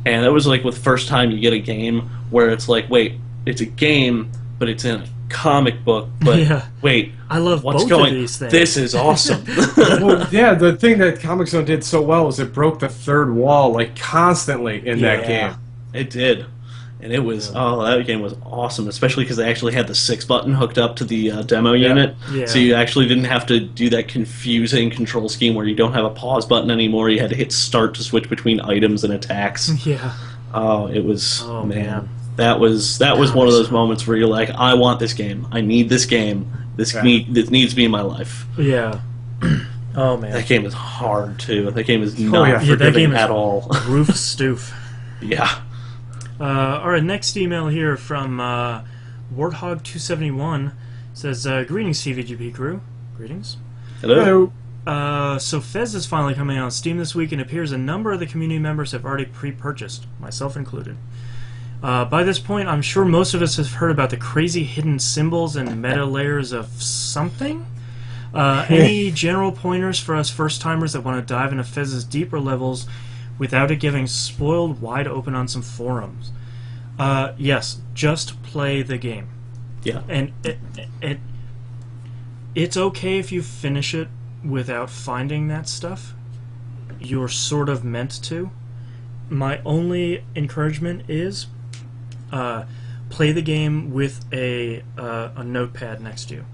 And it was like with first time you get a game where it's like, wait, it's a game, but it's in a comic book. But Yeah. wait, I love what's both going? of these things. This is awesome. Well, yeah, the thing that Comic Zone did so well was it broke the third wall like constantly in that game. It did, and it was that game was awesome, especially because they actually had the 6 button hooked up to the demo unit, Yeah. so you actually didn't have to do that confusing control scheme where you don't have a pause button anymore. You had to hit start to switch between items and attacks. Yeah. Oh, it was man. That was one of those moments where you're like, I want this game. I need this game. This needs to be in my life. Yeah. Oh man. That game is hard too. That game is not yeah. Yeah, that forgiving game is at all. roof stoof. Yeah. All right, next email here from Warthog271 says, "Greetings, TVGP crew. Greetings. Hello. So Fez is finally coming out on Steam this week, and it appears a number of the community members have already pre-purchased, myself included. By this point, I'm sure most of us have heard about the crazy hidden symbols and meta layers of something. Any general pointers for us first-timers that want to dive into Fez's deeper levels without it getting spoiled wide open on some forums?" Yes, just play the game. Yeah. And it's okay if you finish it without finding that stuff. You're sort of meant to. My only encouragement is play the game with a notepad next to you,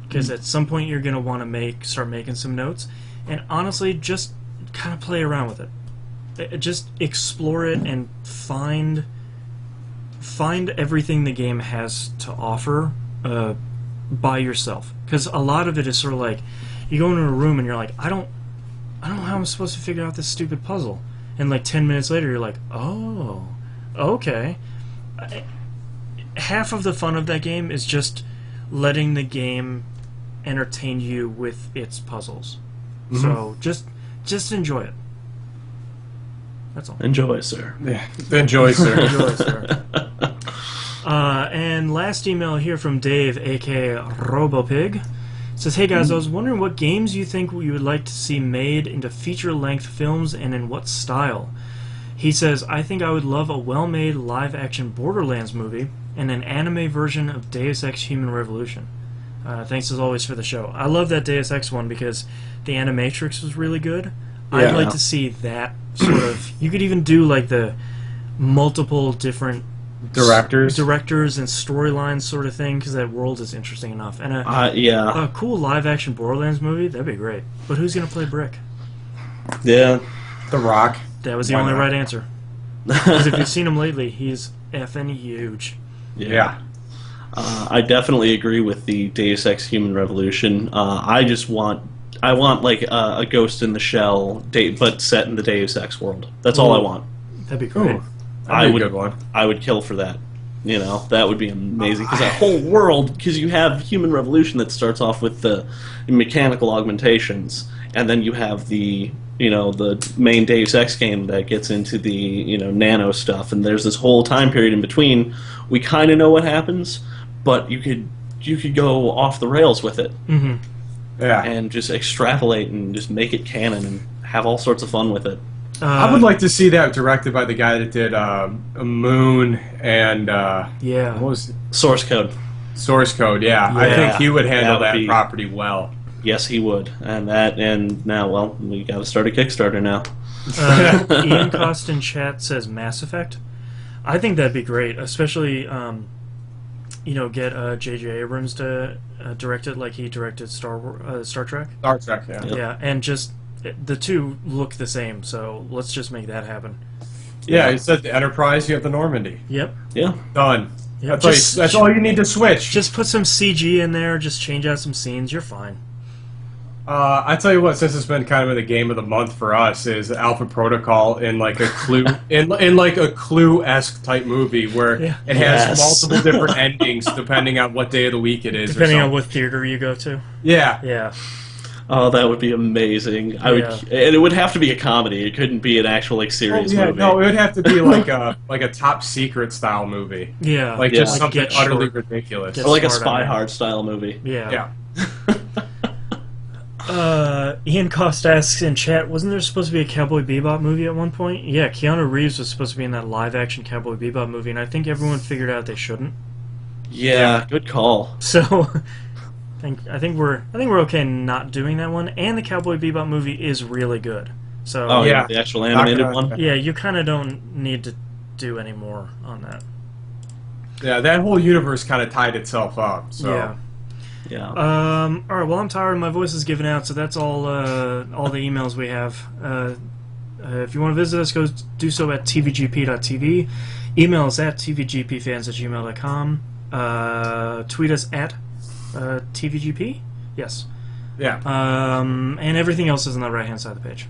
because at some point you're going to want to start making some notes, and honestly, just kind of play around with it. Just explore it and find everything the game has to offer by yourself, because a lot of it is sort of like you go into a room and you're like, I don't know how I'm supposed to figure out this stupid puzzle, and like 10 minutes later you're like, oh, okay. Half of the fun of that game is just letting the game entertain you with its puzzles. So just enjoy it. That's all. Enjoy, sir. Yeah. Enjoy, sir. Enjoy, sir. And last email here from Dave, aka RoboPig, says, "Hey guys, I was wondering what games you think you would like to see made into feature-length films and in what style." He says, "I think I would love a well-made live-action Borderlands movie and an anime version of Deus Ex Human Revolution. Thanks as always for the show." I love that Deus Ex one because the Animatrix was really good. I'd like to see that sort of... You could even do like the multiple different directors and storylines sort of thing, because that world is interesting enough. And a cool live-action Borderlands movie, that'd be great. But who's going to play Brick? Yeah. The Rock. That was the Why only not? right answer. Because if you've seen him lately, he's effing huge. Yeah. I definitely agree with the Deus Ex Human Revolution. I want like a Ghost in the Shell, but set in the Deus Ex world. That's all I want. That'd be great. Ooh, that'd be a good one. I would kill for that. That would be amazing, because that whole world, because you have Human Revolution that starts off with the mechanical augmentations, and then you have the main Deus Ex game that gets into the nano stuff, and there's this whole time period in between. We kind of know what happens, but you could go off the rails with it. Mm-hmm. Yeah. And just extrapolate and just make it canon and have all sorts of fun with it. I would like to see that directed by the guy that did Moon and what was it? Source Code. Source Code. Yeah, I think he would handle that property well. Yes, he would. And now, well, we got to start a Kickstarter now. Ian Cost in chat says Mass Effect. I think that'd be great, especially get J.J. Abrams to direct it like he directed Star Trek. Star Trek, yeah. Yeah, and just the two look the same, so let's just make that happen. Yeah, he said the Enterprise, you have the Normandy. Yep. Yeah. Done. Yep. That's all you need to switch. Just put some CG in there, just change out some scenes, you're fine. I tell you what, since it's been kind of the game of the month for us, is Alpha Protocol in like a Clue in like a Clue-esque type movie where it has multiple different endings depending on what day of the week it is. Depending on what theater you go to. Yeah. Yeah. Oh, that would be amazing. And it would have to be a comedy. It couldn't be an actual serious movie. No, it would have to be like a top secret style movie. Yeah. Like just something utterly ridiculous. Or like a Spy Hard style movie. Yeah. Ian Cost asks in chat, wasn't there supposed to be a Cowboy Bebop movie at one point? Yeah, Keanu Reeves was supposed to be in that live-action Cowboy Bebop movie, and I think everyone figured out they shouldn't. Yeah, good call. So, I think we're okay not doing that one, and the Cowboy Bebop movie is really good. So, the actual animated one? Yeah, you kind of don't need to do any more on that. Yeah, that whole universe kind of tied itself up, so... Yeah. Yeah. All right. Well, I'm tired. My voice is giving out, so that's all the emails we have. If you want to visit us, go do so at tvgp.tv. Email us at tvgpfans@gmail.com. Tweet us at tvgp. Yes. Yeah. And everything else is on the right-hand side of the page.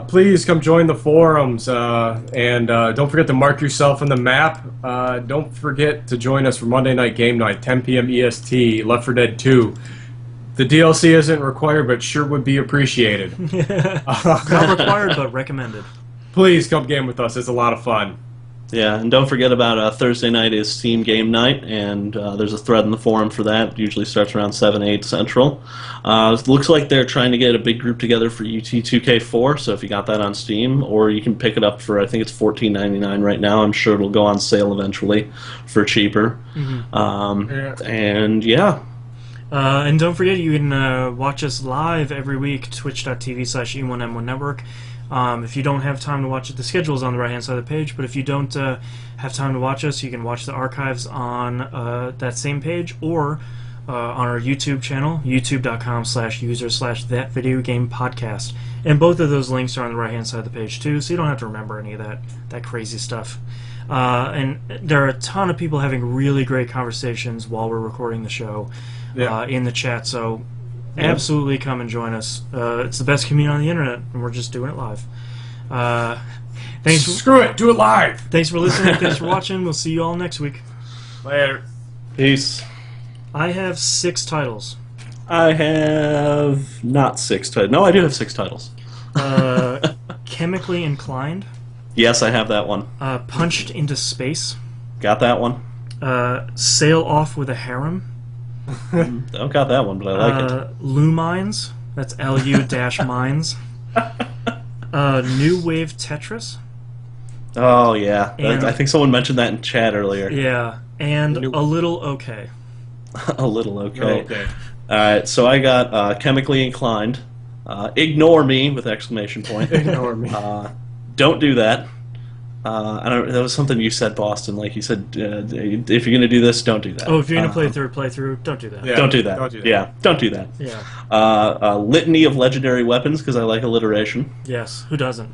Please come join the forums, and don't forget to mark yourself on the map. Don't forget to join us for Monday Night Game Night, 10 p.m. EST, Left 4 Dead 2. The DLC isn't required, but sure would be appreciated. Not required, but recommended. Please come game with us. It's a lot of fun. Yeah, and don't forget about Thursday night is Steam Game Night, and there's a thread in the forum for that. It usually starts around 7, 8 Central. It looks like they're trying to get a big group together for UT2K4, so if you got that on Steam, or you can pick it up for, I think it's $14.99 right now. I'm sure it'll go on sale eventually for cheaper. Mm-hmm. And don't forget, you can watch us live every week, twitch.tv/E1M1 Network. If you don't have time to watch it, the schedule is on the right-hand side of the page, but if you don't have time to watch us, you can watch the archives on that same page or on our YouTube channel, youtube.com/user/thatvideogamepodcast. And both of those links are on the right-hand side of the page, too, so you don't have to remember any of that crazy stuff. And there are a ton of people having really great conversations while we're recording the show in the chat, so... absolutely come and join us. It's the best community on the internet, and we're just doing it live. Screw it, do it live. Thanks for listening. Thanks for watching. We'll see you all next week. Later. Peace. I have 6 titles. I have not 6 titles. No, I do have 6 titles. Chemically Inclined. Yes, I have that one. Punched into Space. Got that one. Sail Off with a Harem. Don't got that one, but I like it. Lumines. That's LU-Mines. New Wave Tetris. Oh, yeah. I think someone mentioned that in chat earlier. Yeah. And A Little Okay. A Little Okay. Alright, so I got Chemically Inclined. Ignore Me, with exclamation point. Ignore Me. Don't do that. That was something you said, Boston. Like you said, if you're gonna do this, don't do that. Oh, if you're gonna play through, don't do that. Yeah, don't do that. Yeah, don't do that. Yeah. Litany of Legendary Weapons, because I like alliteration. Yes, who doesn't?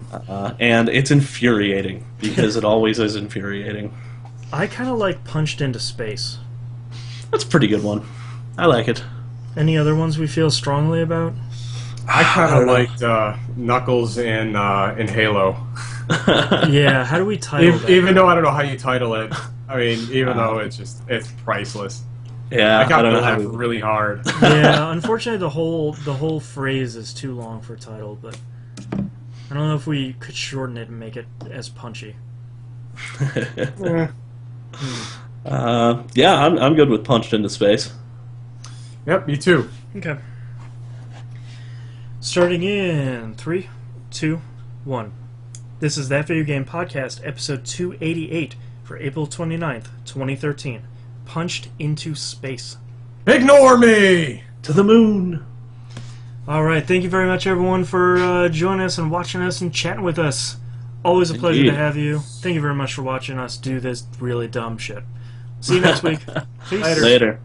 And it's infuriating because it always is infuriating. I kind of like Punched into Space. That's a pretty good one. I like it. Any other ones we feel strongly about? I kind of liked Knuckles in Halo. Yeah, how do we title that? Even though I don't know how you title it. I mean, even though it's priceless. Yeah, I got to laugh really hard. Yeah, unfortunately the whole phrase is too long for a title, but I don't know if we could shorten it and make it as punchy. I'm good with Punched into Space. Yep, me too. Okay. Starting in 3, 2, 1. This is That Video Game Podcast, episode 288 for April 29th, 2013. Punched into Space. Ignore me! To the moon! All right. Thank you very much, everyone, for joining us and watching us and chatting with us. Always a pleasure Indeed. to have you. Thank you very much for watching us do this really dumb shit. See you next week. Peace. Later. Later.